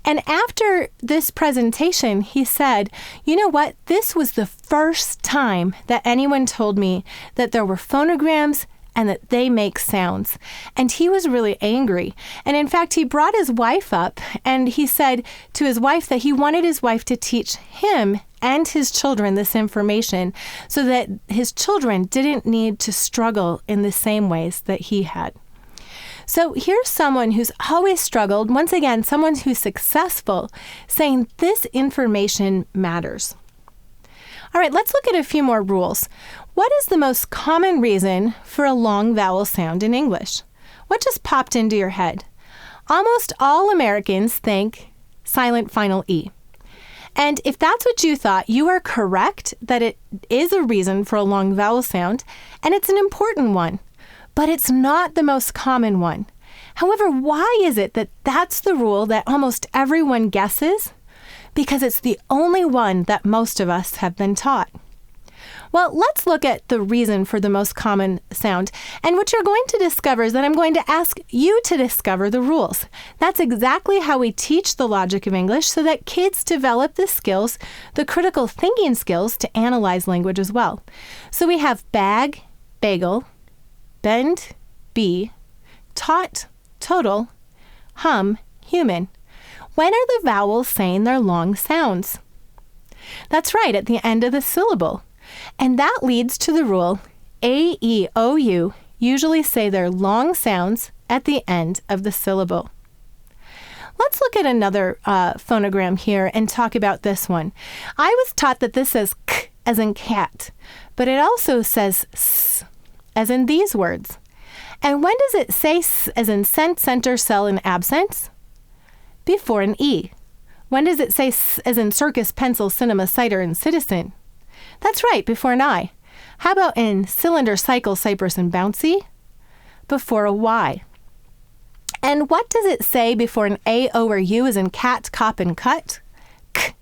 And after this presentation, he said, you know what? This was the first time that anyone told me that there were phonograms and that they make sounds. And he was really angry. And in fact, he brought his wife up and he said to his wife that he wanted his wife to teach him and his children this information so that his children didn't need to struggle in the same ways that he had. So here's someone who's always struggled, once again, someone who's successful, saying this information matters. All right, let's look at a few more rules. What is the most common reason for a long vowel sound in English? What just popped into your head? Almost all Americans think silent final E. And if that's what you thought, you are correct that it is a reason for a long vowel sound, and it's an important one. But it's not the most common one. However, why is it that that's the rule that almost everyone guesses? Because it's the only one that most of us have been taught. Well, let's look at the reason for the most common sound. And what you're going to discover is that I'm going to ask you to discover the rules. That's exactly how we teach the logic of English so that kids develop the skills, the critical thinking skills to analyze language as well. So we have bag, bagel, bend, be, taught, total, hum, human. When are the vowels saying their long sounds? That's right, at the end of the syllable. And that leads to the rule, A, E, O, U usually say their long sounds at the end of the syllable. Let's look at another phonogram here and talk about this one. I was taught that this says k as in cat, but it also says s as in these words. And when does it say s as in cent, center, cell, and absence? Before an E. When does it say s as in circus, pencil, cinema, cider, and citizen? That's right, before an I. How about in cylinder, cycle, cypress, and bouncy? Before a Y. And what does it say before an A, O, or U as in cat, cop, and cut? K.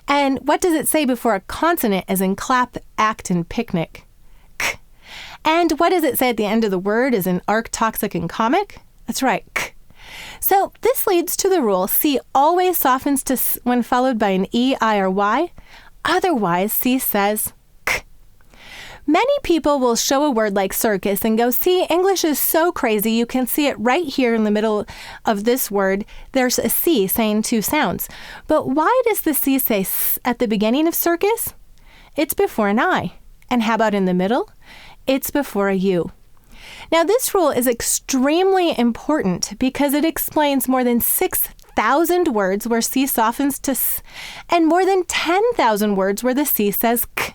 And what does it say before a consonant as in clap, act, and picnic? K. And what does it say at the end of the word as in arc, toxic, and comic? That's right, k. So this leads to the rule, C always softens to S when followed by an E, I, or Y. Otherwise, C says k. Many people will show a word like circus and go, see, English is so crazy. You can see it right here in the middle of this word. There's a C saying two sounds. But why does the C say S at the beginning of circus? It's before an I. And how about in the middle? It's before a U. Now, this rule is extremely important because it explains more than 6,000 words where C softens to S and more than 10,000 words where the C says K.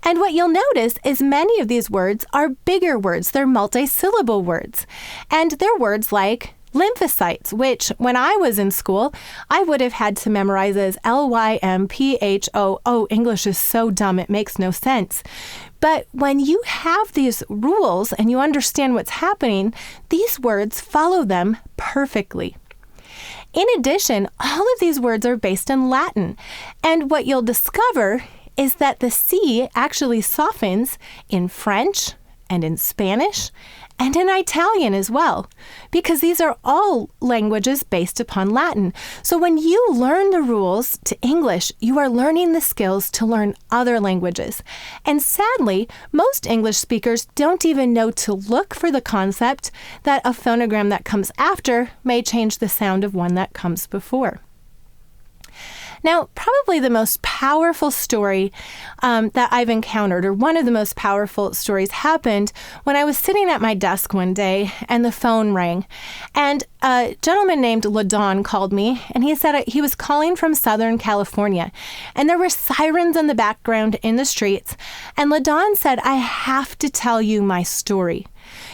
And what you'll notice is many of these words are bigger words. They're multi-syllable words. And they're words like lymphocytes, which when I was in school, I would have had to memorize as L-Y-M-P-H-O. Oh, English is so dumb, it makes no sense. But when you have these rules and you understand what's happening, these words follow them perfectly. In addition, all of these words are based in Latin. And what you'll discover is that the C actually softens in French and in Spanish and in Italian as well, because these are all languages based upon Latin. So when you learn the rules to English, you are learning the skills to learn other languages. And sadly, most English speakers don't even know to look for the concept that a phonogram that comes after may change the sound of one that comes before. Now, probably the most powerful story that I've encountered, or one of the most powerful stories, happened when I was sitting at my desk one day and the phone rang. And a gentleman named LaDon called me, and he said he was calling from Southern California. And there were sirens in the background in the streets. And LaDon said, "I have to tell you my story.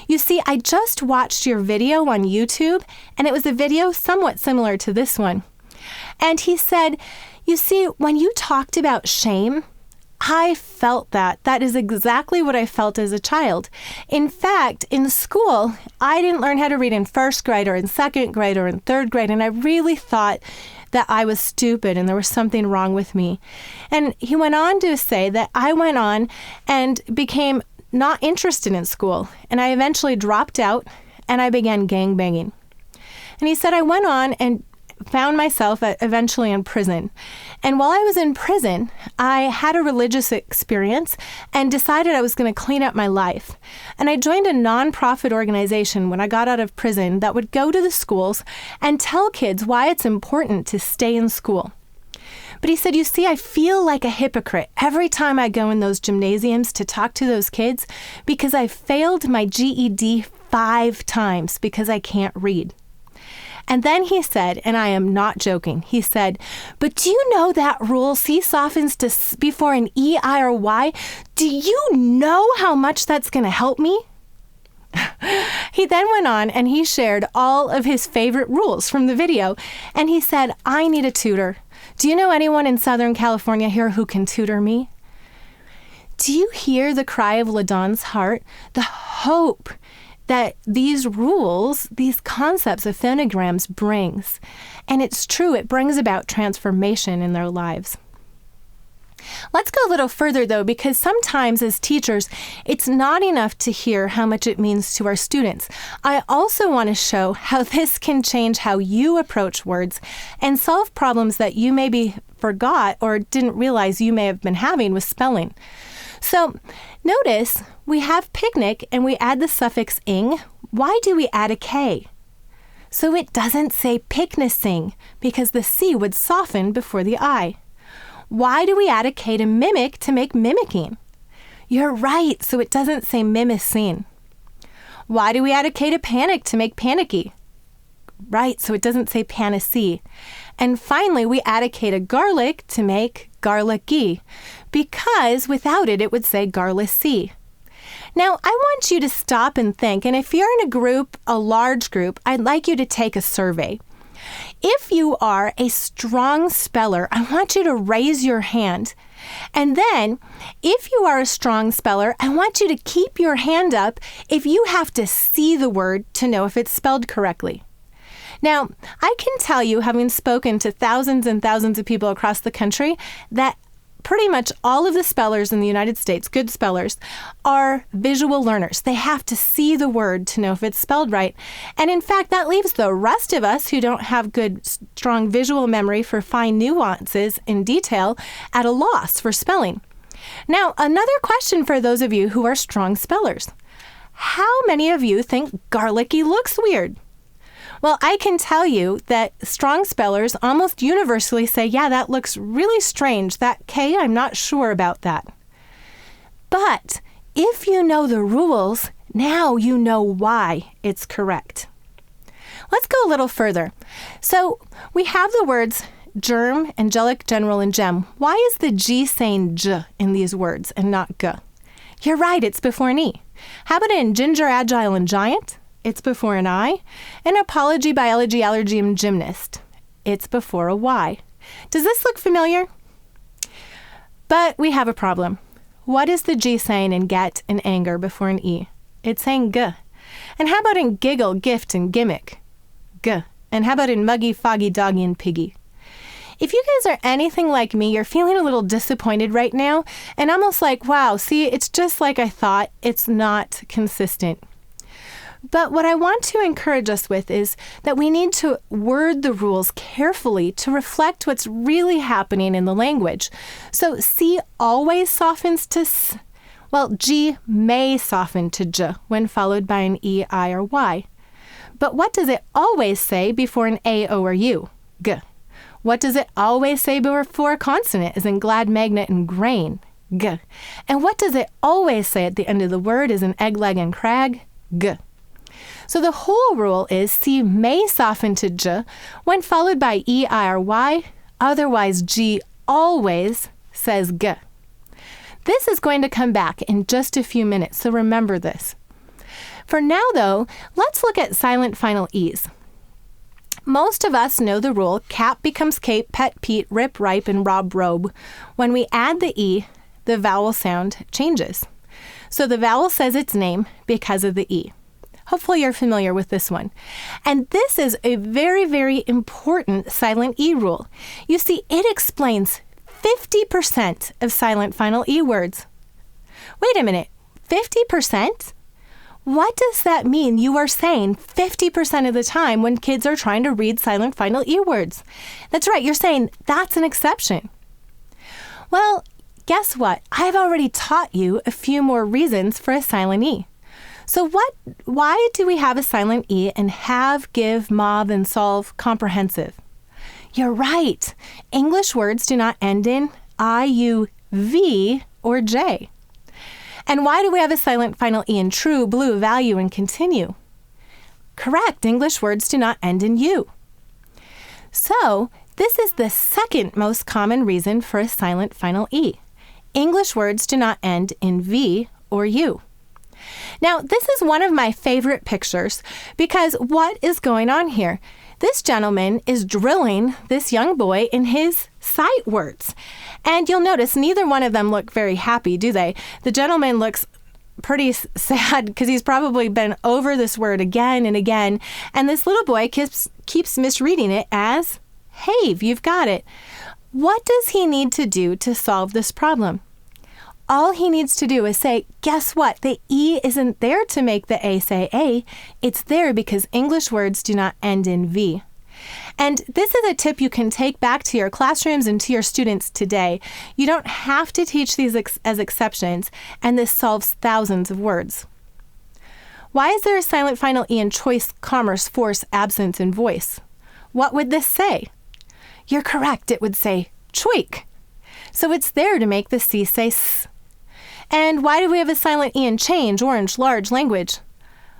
You see, I just watched your video on YouTube, and it was a video somewhat similar to this one." And he said, "You see, when you talked about shame, I felt that. That is exactly what I felt as a child. In fact, in school, I didn't learn how to read in first grade or in second grade or in third grade, and I really thought that I was stupid and there was something wrong with me." And he went on to say that I went on and became not interested in school, and I eventually dropped out and I began gangbanging. And he said I went on and found myself eventually in prison. And while I was in prison, I had a religious experience and decided I was going to clean up my life. And I joined a nonprofit organization when I got out of prison that would go to the schools and tell kids why it's important to stay in school. But he said, "You see, I feel like a hypocrite every time I go in those gymnasiums to talk to those kids because I failed my GED 5 times because I can't read." And then he said, and I am not joking, he said, "But do you know that rule C softens to S before an E, I, or Y? Do you know how much that's going to help me?" He then went on and he shared all of his favorite rules from the video. And he said, "I need a tutor. Do you know anyone in Southern California here who can tutor me?" Do you hear the cry of LaDon's heart? The hope that these rules, these concepts of phonograms brings. And it's true, it brings about transformation in their lives. Let's go a little further though, because sometimes as teachers, it's not enough to hear how much it means to our students. I also want to show how this can change how you approach words and solve problems that you maybe forgot or didn't realize you may have been having with spelling. So notice we have picnic and we add the suffix ing. Why do we add a K? So it doesn't say picnicing because the C would soften before the I. Why do we add a K to mimic to make mimicking? You're right, so it doesn't say mimicing. Why do we add a K to panic to make panicky? Right, so it doesn't say panacea. And finally, we add a K to garlic to make garlicky, because without it, it would say garlicy. Now, I want you to stop and think, and if you're in a group, a large group, I'd like you to take a survey. If you are a strong speller, I want you to raise your hand. And then, if you are a strong speller, I want you to keep your hand up if you have to see the word to know if it's spelled correctly. Now, I can tell you, having spoken to thousands and thousands of people across the country, that pretty much all of the spellers in the United States, good spellers, are visual learners. They have to see the word to know if it's spelled right. And in fact, that leaves the rest of us who don't have good, strong visual memory for fine nuances in detail at a loss for spelling. Now, another question for those of you who are strong spellers. How many of you think garlicky looks weird? Well, I can tell you that strong spellers almost universally say, yeah, that looks really strange. That K, I'm not sure about that. But if you know the rules, now you know why it's correct. Let's go a little further. So we have the words germ, angelic, general, and gem. Why is the G saying J in these words and not G? You're right, it's before an E. How about in ginger, agile, and giant? It's before an I. And apology, biology, allergy, and gymnast. It's before a Y. Does this look familiar? But we have a problem. What is the G saying in get and anger before an E? It's saying G. And how about in giggle, gift, and gimmick? G. And how about in muggy, foggy, doggy, and piggy? If you guys are anything like me, you're feeling a little disappointed right now and almost like, wow, see, it's just like I thought. It's not consistent. But what I want to encourage us with is that we need to word the rules carefully to reflect what's really happening in the language. So C always softens to S, while G may soften to J when followed by an E, I, or Y. But what does it always say before an A, O, or U? G. What does it always say before a consonant, as in glad, magnet, and grain? G. And what does it always say at the end of the word, as in egg, leg, and crag? G. So the whole rule is C may soften to J when followed by E, I, or Y. Otherwise, G always says G. This is going to come back in just a few minutes, so remember this. For now, though, let's look at silent final E's. Most of us know the rule, cap becomes cape, pet, Pete, rip, ripe, and rob, robe. When we add the E, the vowel sound changes. So the vowel says its name because of the E. Hopefully you're familiar with this one. And this is a very, very important silent E rule. You see, it explains 50% of silent final E words. Wait a minute, 50%? What does that mean you are saying 50% of the time when kids are trying to read silent final E words? That's right, you're saying that's an exception. Well, guess what? I've already taught you a few more reasons for a silent E. So why do we have a silent E in have, give, mauve, and solve comprehensive? You're right. English words do not end in I, U, V, or J. And why do we have a silent final E in true, blue, value, and continue? Correct. English words do not end in U. So this is the second most common reason for a silent final E. English words do not end in V or U. Now, this is one of my favorite pictures because what is going on here? This gentleman is drilling this young boy in his sight words. And you'll notice neither one of them look very happy, do they? The gentleman looks pretty sad because he's probably been over this word again and again. And this little boy keeps misreading it as have. You've got it. What does he need to do to solve this problem? All he needs to do is say, guess what? The E isn't there to make the A say A. It's there because English words do not end in V. And this is a tip you can take back to your classrooms and to your students today. You don't have to teach these as exceptions, and this solves thousands of words. Why is there a silent final E in choice, commerce, force, absence, and voice? What would this say? You're correct. It would say choik. So it's there to make the C say S. And why do we have a silent E in change, orange, large, language?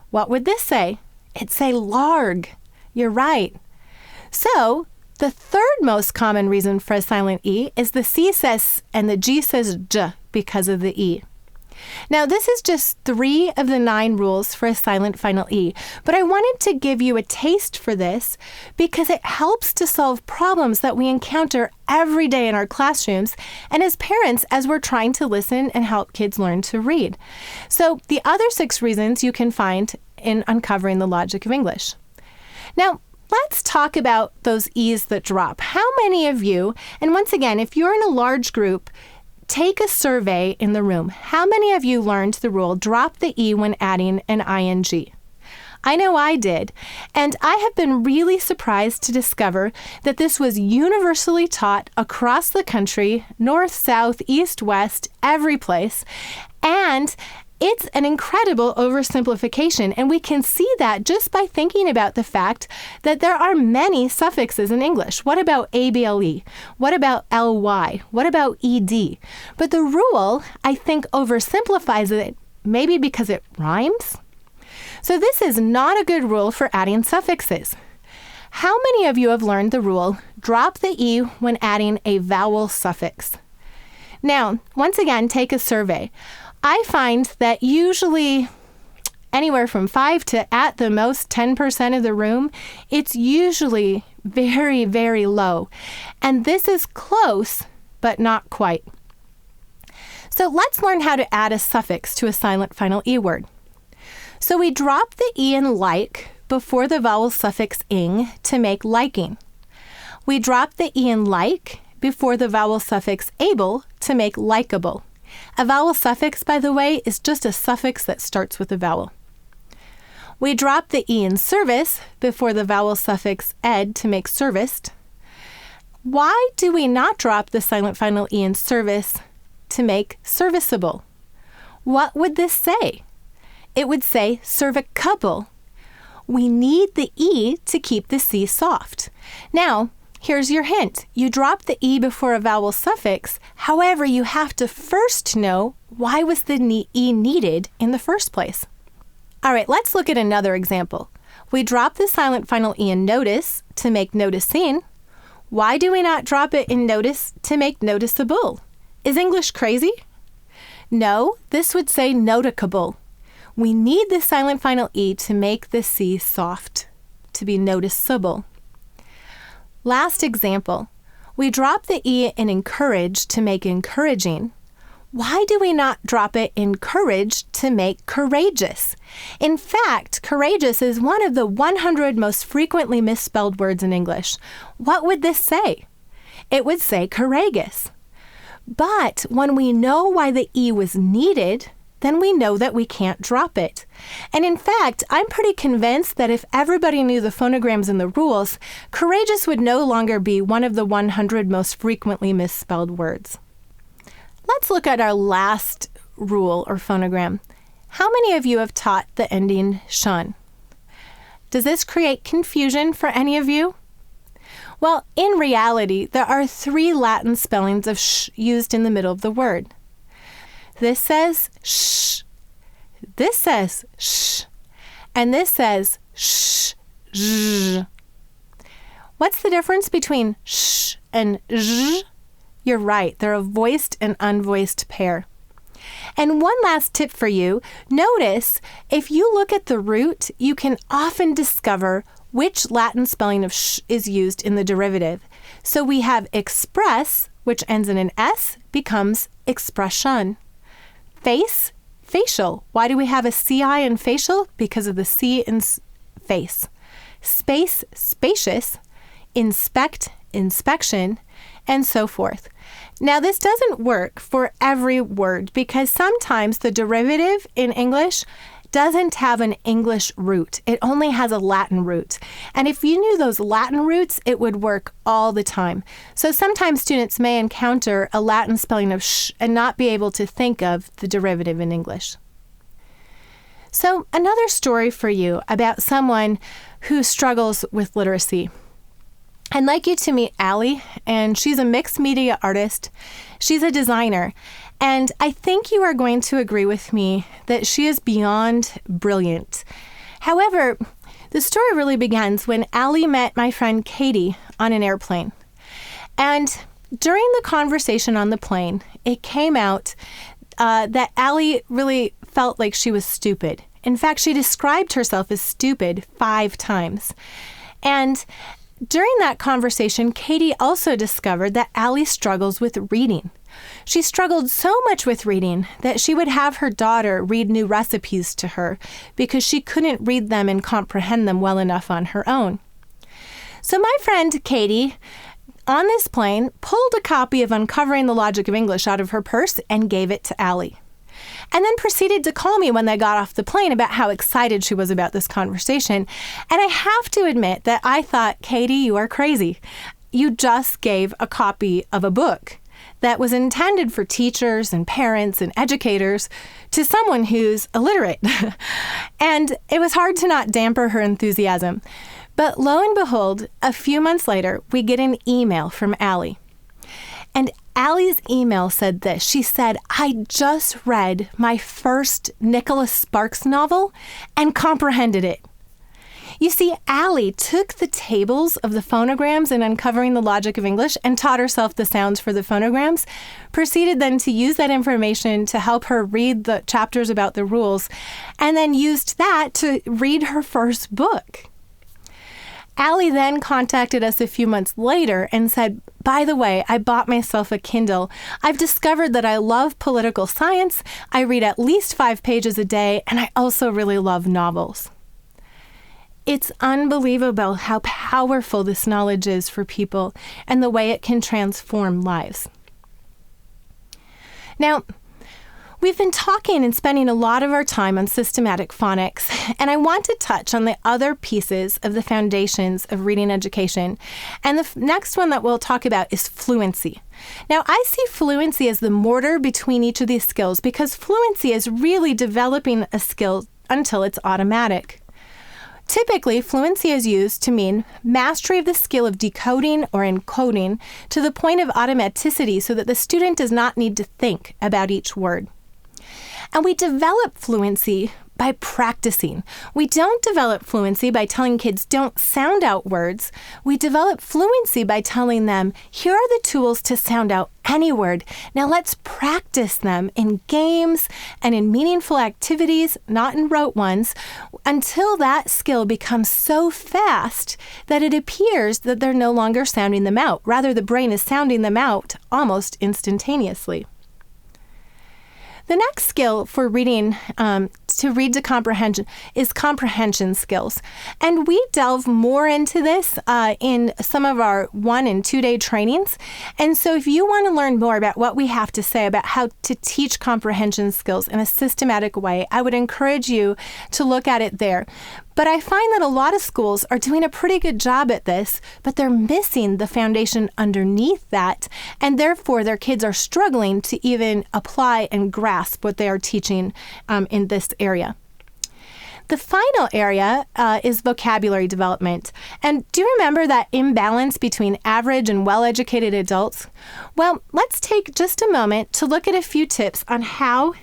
What would this say? It'd say larg. You're right. So the third most common reason for a silent E is the C says S and the G says J because of the E. Now, this is just 3 of the 9 rules for a silent final E, but I wanted to give you a taste for this because it helps to solve problems that we encounter every day in our classrooms and as parents as we're trying to listen and help kids learn to read. So the other 6 reasons you can find in Uncovering the Logic of English. Now, let's talk about those E's that drop. How many of you, and once again, if you're in a large group, take a survey in the room. How many of you learned the rule, drop the E when adding an ing? I know I did, and I have been really surprised to discover that this was universally taught across the country, north, south, east, west, every place, and it's an incredible oversimplification, and we can see that just by thinking about the fact that there are many suffixes in English. What about able? What about ly? What about ed? But the rule, I think, oversimplifies it, maybe because it rhymes. So this is not a good rule for adding suffixes. How many of you have learned the rule, drop the E when adding a vowel suffix? Now, once again, take a survey. I find that usually anywhere from 5 to at the most 10% of the room, it's usually very, very low. And this is close, but not quite. So let's learn how to add a suffix to a silent final E word. So we drop the E in like before the vowel suffix ing to make liking. We drop the E in like before the vowel suffix able to make likable. A vowel suffix, by the way, is just a suffix that starts with a vowel. We drop the E in service before the vowel suffix ed to make serviced. Why do we not drop the silent final E in service to make serviceable? What would this say? It would say cervicable. We need the E to keep the C soft. Now, here's your hint. You drop the E before a vowel suffix. However, you have to first know why was the E needed in the first place. All right, let's look at another example. We drop the silent final E in notice to make noticing. Why do we not drop it in notice to make noticeable? Is English crazy? No, this would say noticable. We need the silent final E to make the C soft, to be noticeable. Last example. We drop the E in encourage to make encouraging. Why do we not drop it in courage to make courageous? In fact, courageous is one of the 100 most frequently misspelled words in English. What would this say? It would say courageous. But when we know why the E was needed, then we know that we can't drop it. And in fact, I'm pretty convinced that if everybody knew the phonograms and the rules, courageous would no longer be one of the 100 most frequently misspelled words. Let's look at our last rule or phonogram. How many of you have taught the ending shun? Does this create confusion for any of you? Well, in reality, there are 3 Latin spellings of sh used in the middle of the word. This says sh, this says sh, and this says sh, zh. What's the difference between sh and zh? You're right, they're a voiced and unvoiced pair. And one last tip for you, notice if you look at the root, you can often discover which Latin spelling of sh is used in the derivative. So we have express, which ends in an S, becomes expression. Face, facial. Why do we have a CI in facial? Because of the C in face. Space, spacious. Inspect, inspection, and so forth. Now, this doesn't work for every word because sometimes the derivative in English doesn't have an English root. It only has a Latin root. And if you knew those Latin roots, it would work all the time. So sometimes students may encounter a Latin spelling of sh and not be able to think of the derivative in English. So another story for you about someone who struggles with literacy. I'd like you to meet Allie, and she's a mixed media artist. She's a designer, and I think you are going to agree with me that she is beyond brilliant. However, the story really begins when Allie met my friend Katie on an airplane. And during the conversation on the plane, it came out that Allie really felt like she was stupid. In fact, she described herself as stupid 5 times. And during that conversation, Katie also discovered that Allie struggles with reading. She struggled so much with reading that she would have her daughter read new recipes to her because she couldn't read them and comprehend them well enough on her own. So my friend Katie, on this plane, pulled a copy of Uncovering the Logic of English out of her purse and gave it to Allie. And then proceeded to call me when they got off the plane about how excited she was about this conversation. And I have to admit that I thought, Katie, you are crazy. You just gave a copy of a book that was intended for teachers and parents and educators to someone who's illiterate. And it was hard to not dampen her enthusiasm. But lo and behold, a few months later, we get an email from Allie. And Allie's email said this. She said, I just read my first Nicholas Sparks novel and comprehended it. You see, Allie took the tables of the phonograms in Uncovering the Logic of English and taught herself the sounds for the phonograms, proceeded then to use that information to help her read the chapters about the rules, and then used that to read her first book. Allie then contacted us a few months later and said, by the way, I bought myself a Kindle. I've discovered that I love political science, I read at least 5 pages a day, and I also really love novels. It's unbelievable how powerful this knowledge is for people and the way it can transform lives. Now, We've been talking and spending a lot of our time on systematic phonics, and I want to touch on the other pieces of the foundations of reading education. And the next one that we'll talk about is fluency. Now, I see fluency as the mortar between each of these skills because fluency is really developing a skill until it's automatic. Typically, fluency is used to mean mastery of the skill of decoding or encoding to the point of automaticity so that the student does not need to think about each word. And we develop fluency by practicing. We don't develop fluency by telling kids don't sound out words. We develop fluency by telling them, here are the tools to sound out any word. Now let's practice them in games and in meaningful activities, not in rote ones, until that skill becomes so fast that it appears that they're no longer sounding them out. Rather, the brain is sounding them out almost instantaneously. The next skill for reading, to read to comprehension, is comprehension skills. And we delve more into this in some of our 1- and 2-day trainings. And so if you want to learn more about what we have to say about how to teach comprehension skills in a systematic way, I would encourage you to look at it there. But I find that a lot of schools are doing a pretty good job at this, but they're missing the foundation underneath that, and therefore their kids are struggling to even apply and grasp what they are teaching in this area. The final area is vocabulary development. And do you remember that imbalance between average and well-educated adults? Well, let's take just a moment to look at a few tips on how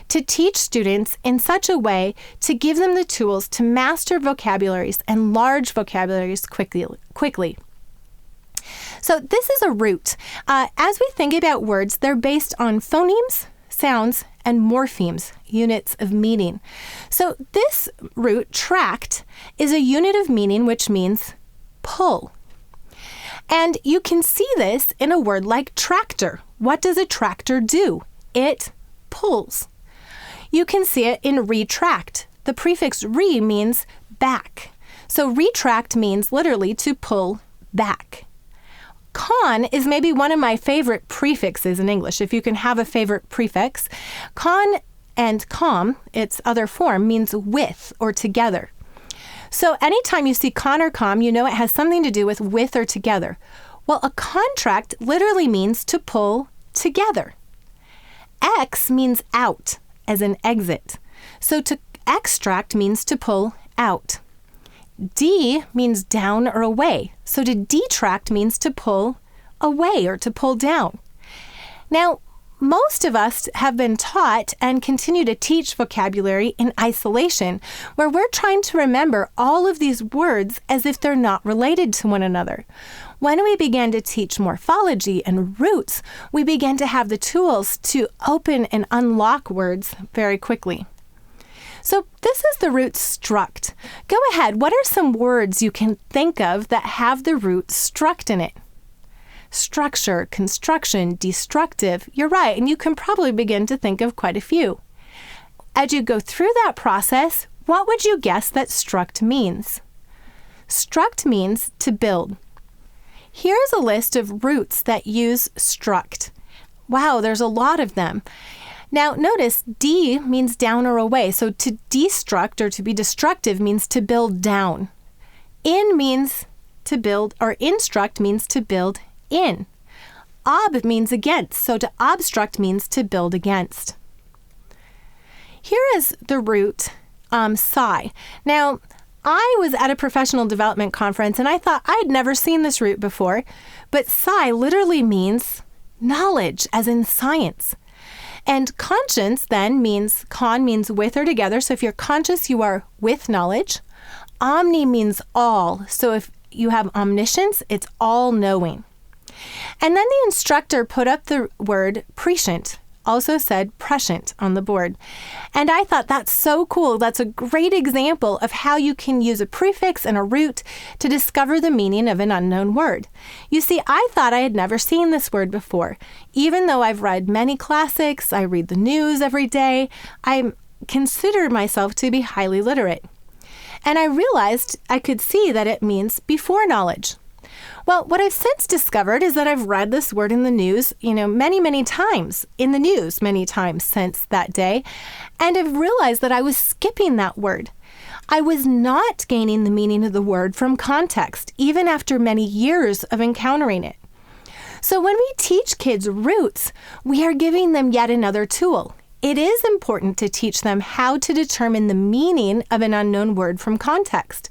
to teach students in such a way to give them the tools to master vocabularies and large vocabularies quickly. So this is a root. As we think about words, they're based on phonemes, sounds, and morphemes, units of meaning. So this root, tract, is a unit of meaning, which means pull. And you can see this in a word like tractor. What does a tractor do? It pulls. You can see it in retract. The prefix re means back. So retract means literally to pull back. Con is maybe one of my favorite prefixes in English, if you can have a favorite prefix. Con and com, its other form, means with or together. So anytime you see con or com, you know it has something to do with or together. Well, a contract literally means to pull together. Ex means out, as in exit. So to extract means to pull out. D means down or away. So to detract means to pull away or to pull down. Now, most of us have been taught and continue to teach vocabulary in isolation, where we're trying to remember all of these words as if they're not related to one another. When we began to teach morphology and roots, we began to have the tools to open and unlock words very quickly. So this is the root struct. Go ahead, what are some words you can think of that have the root struct in it? Structure, construction, destructive. You're right, and you can probably begin to think of quite a few. As you go through that process, what would you guess that struct means? Struct means to build. Here's a list of roots that use struct. Wow, there's a lot of them. Now notice D means down or away, so to destruct or to be destructive means to build down. In means to build, or instruct means to build in. Ob means against, so to obstruct means to build against. Here is the root psi. Now, I was at a professional development conference and I thought I'd never seen this root before, but psi literally means knowledge, as in science. And conscience then means, con means with or together, so if you're conscious, you are with knowledge. Omni means all, so if you have omniscience, it's all-knowing. And then the instructor put up the word prescient, also said prescient on the board. And I thought that's so cool. That's a great example of how you can use a prefix and a root to discover the meaning of an unknown word. You see, I thought I had never seen this word before. Even though I've read many classics, I read the news every day, I consider myself to be highly literate. And I realized I could see that it means before knowledge. Well, what I've since discovered is that I've read this word in the news, many, many times, many times since that day, and I've realized that I was skipping that word. I was not gaining the meaning of the word from context, even after many years of encountering it. So when we teach kids roots, we are giving them yet another tool. It is important to teach them how to determine the meaning of an unknown word from context.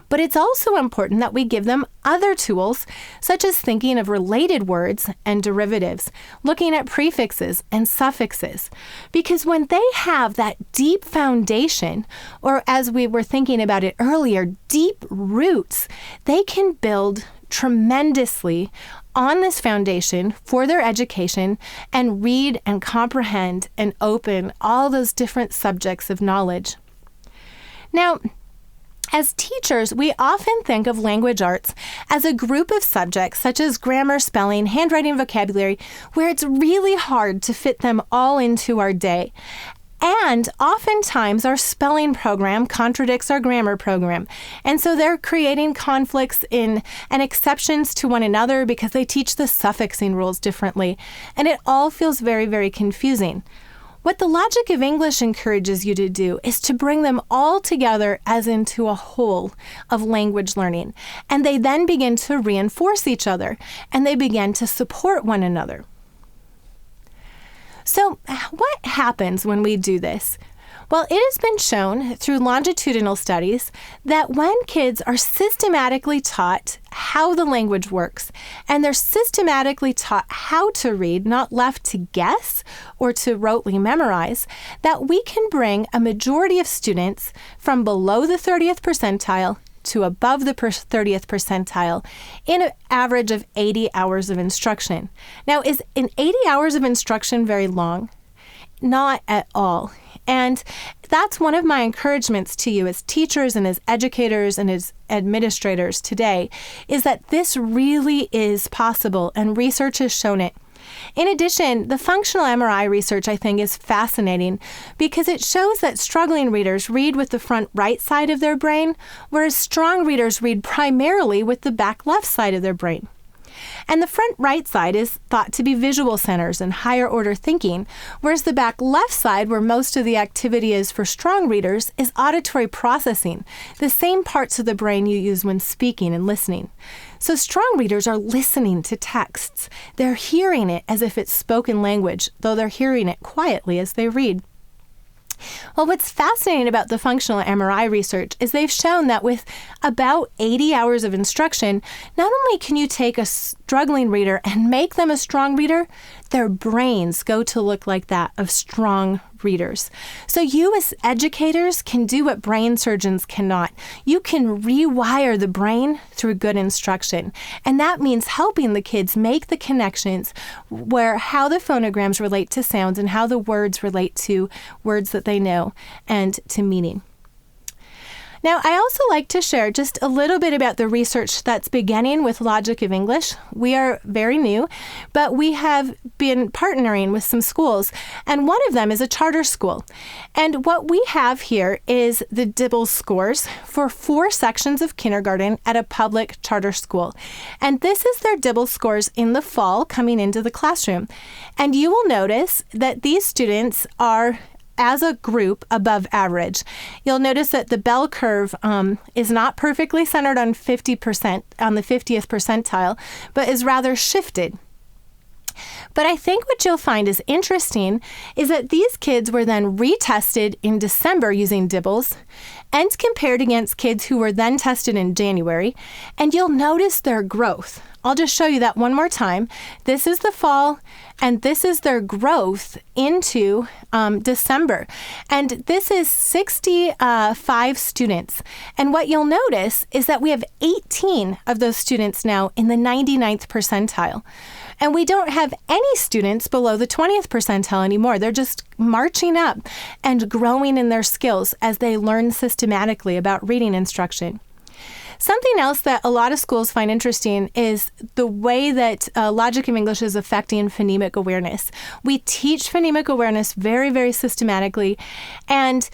But it's also important that we give them other tools, such as thinking of related words and derivatives, looking at prefixes and suffixes. Because when they have that deep foundation, or as we were thinking about it earlier, deep roots, they can build tremendously on this foundation for their education and read and comprehend and open all those different subjects of knowledge. Now, as teachers, we often think of language arts as a group of subjects such as grammar, spelling, handwriting, vocabulary, where it's really hard to fit them all into our day. And oftentimes our spelling program contradicts our grammar program. And so they're creating conflicts and exceptions to one another because they teach the suffixing rules differently. And it all feels very, very confusing. What the logic of English encourages you to do is to bring them all together as into a whole of language learning. And they then begin to reinforce each other, and they begin to support one another. So what happens when we do this? Well, it has been shown through longitudinal studies that when kids are systematically taught how the language works, and they're systematically taught how to read, not left to guess or to rotely memorize, that we can bring a majority of students from below the 30th percentile to above the 30th percentile in an average of 80 hours of instruction. Now, is 80 hours of instruction very long? Not at all. And that's one of my encouragements to you as teachers and as educators and as administrators today, is that this really is possible, and research has shown it. In addition, the functional MRI research, I think, is fascinating because it shows that struggling readers read with the front right side of their brain, whereas strong readers read primarily with the back left side of their brain. And the front right side is thought to be visual centers and higher order thinking, whereas the back left side, where most of the activity is for strong readers, is auditory processing, the same parts of the brain you use when speaking and listening. So strong readers are listening to texts. They're hearing it as if it's spoken language, though they're hearing it quietly as they read. Well, what's fascinating about the functional MRI research is they've shown that with about 80 hours of instruction, not only can you take a struggling reader and make them a strong reader, their brains go to look like that of strong readers. So you as educators can do what brain surgeons cannot. You can rewire the brain through good instruction. And that means helping the kids make the connections where how the phonograms relate to sounds and how the words relate to words that they know and to meaning. Now, I also like to share just a little bit about the research that's beginning with Logic of English. We are very new, but we have been partnering with some schools, and one of them is a charter school. And what we have here is the Dibble scores for 4 sections of kindergarten at a public charter school. And this is their Dibble scores in the fall coming into the classroom. And you will notice that these students are, as a group, above average. You'll notice that the bell curve is not perfectly centered on 50%, on the 50th percentile, but is rather shifted. But I think what you'll find is interesting is that these kids were then retested in December using Dibbles and compared against kids who were then tested in January, and you'll notice their growth. I'll just show you that one more time. This is the fall, and this is their growth into December. And this is 65 students. And what you'll notice is that we have 18 of those students now in the 99th percentile. And we don't have any students below the 20th percentile anymore. They're just marching up and growing in their skills as they learn systematically about reading instruction. Something else that a lot of schools find interesting is the way that Logic of English is affecting phonemic awareness. We teach phonemic awareness very, very systematically, and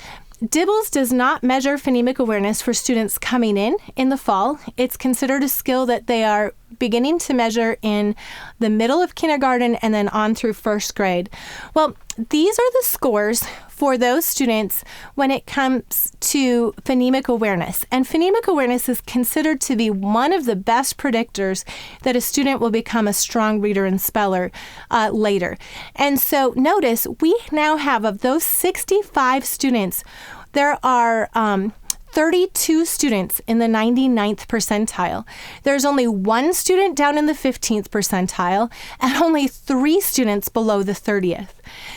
Dibbles does not measure phonemic awareness for students coming in the fall. It's considered a skill that they are beginning to measure in the middle of kindergarten and then on through first grade. Well, these are the scores for those students when it comes to phonemic awareness. And phonemic awareness is considered to be one of the best predictors that a student will become a strong reader and speller later. And so notice we now have, of those 65 students, there are 32 students in the 99th percentile. There's only one student down in the 15th percentile and only 3 students below the 30th.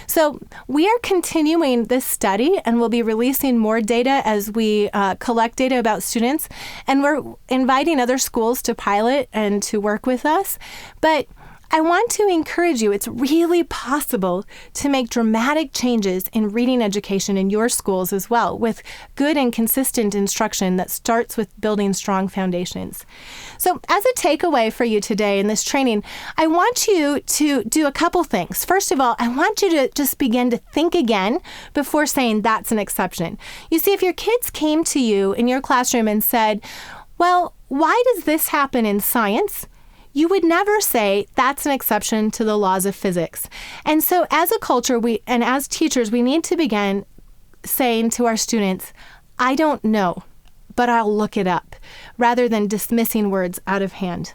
So we are continuing this study, and we'll be releasing more data as we collect data about students, and we're inviting other schools to pilot and to work with us. But I want to encourage you, it's really possible to make dramatic changes in reading education in your schools as well, with good and consistent instruction that starts with building strong foundations. So as a takeaway for you today in this training, I want you to do a couple things. First of all, I want you to just begin to think again before saying that's an exception. You see, if your kids came to you in your classroom and said, well, why does this happen in science? You would never say that's an exception to the laws of physics. And so as a culture, and as teachers, we need to begin saying to our students, I don't know, but I'll look it up, rather than dismissing words out of hand.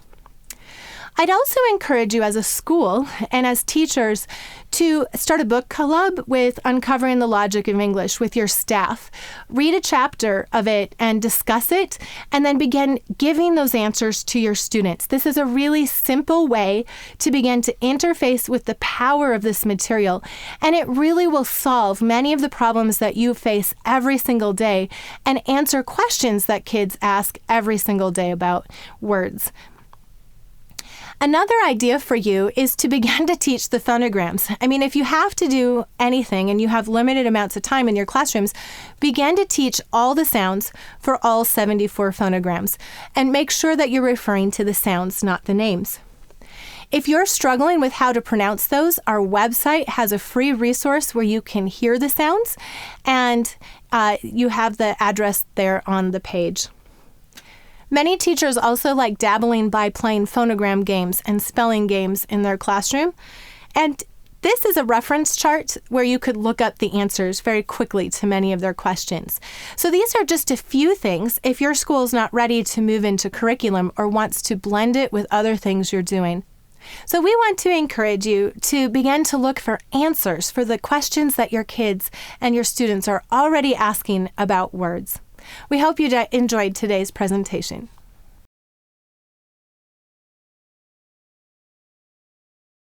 I'd also encourage you as a school and as teachers to start a book club with Uncovering the Logic of English with your staff. Read a chapter of it and discuss it, and then begin giving those answers to your students. This is a really simple way to begin to interface with the power of this material, and it really will solve many of the problems that you face every single day and answer questions that kids ask every single day about words. Another idea for you is to begin to teach the phonograms. I mean, if you have to do anything and you have limited amounts of time in your classrooms, begin to teach all the sounds for all 74 phonograms, and make sure that you're referring to the sounds, not the names. If you're struggling with how to pronounce those, our website has a free resource where you can hear the sounds, and you have the address there on the page. Many teachers also like dabbling by playing phonogram games and spelling games in their classroom. And this is a reference chart where you could look up the answers very quickly to many of their questions. So these are just a few things if your school is not ready to move into curriculum or wants to blend it with other things you're doing. So we want to encourage you to begin to look for answers for the questions that your kids and your students are already asking about words. We hope you enjoyed today's presentation.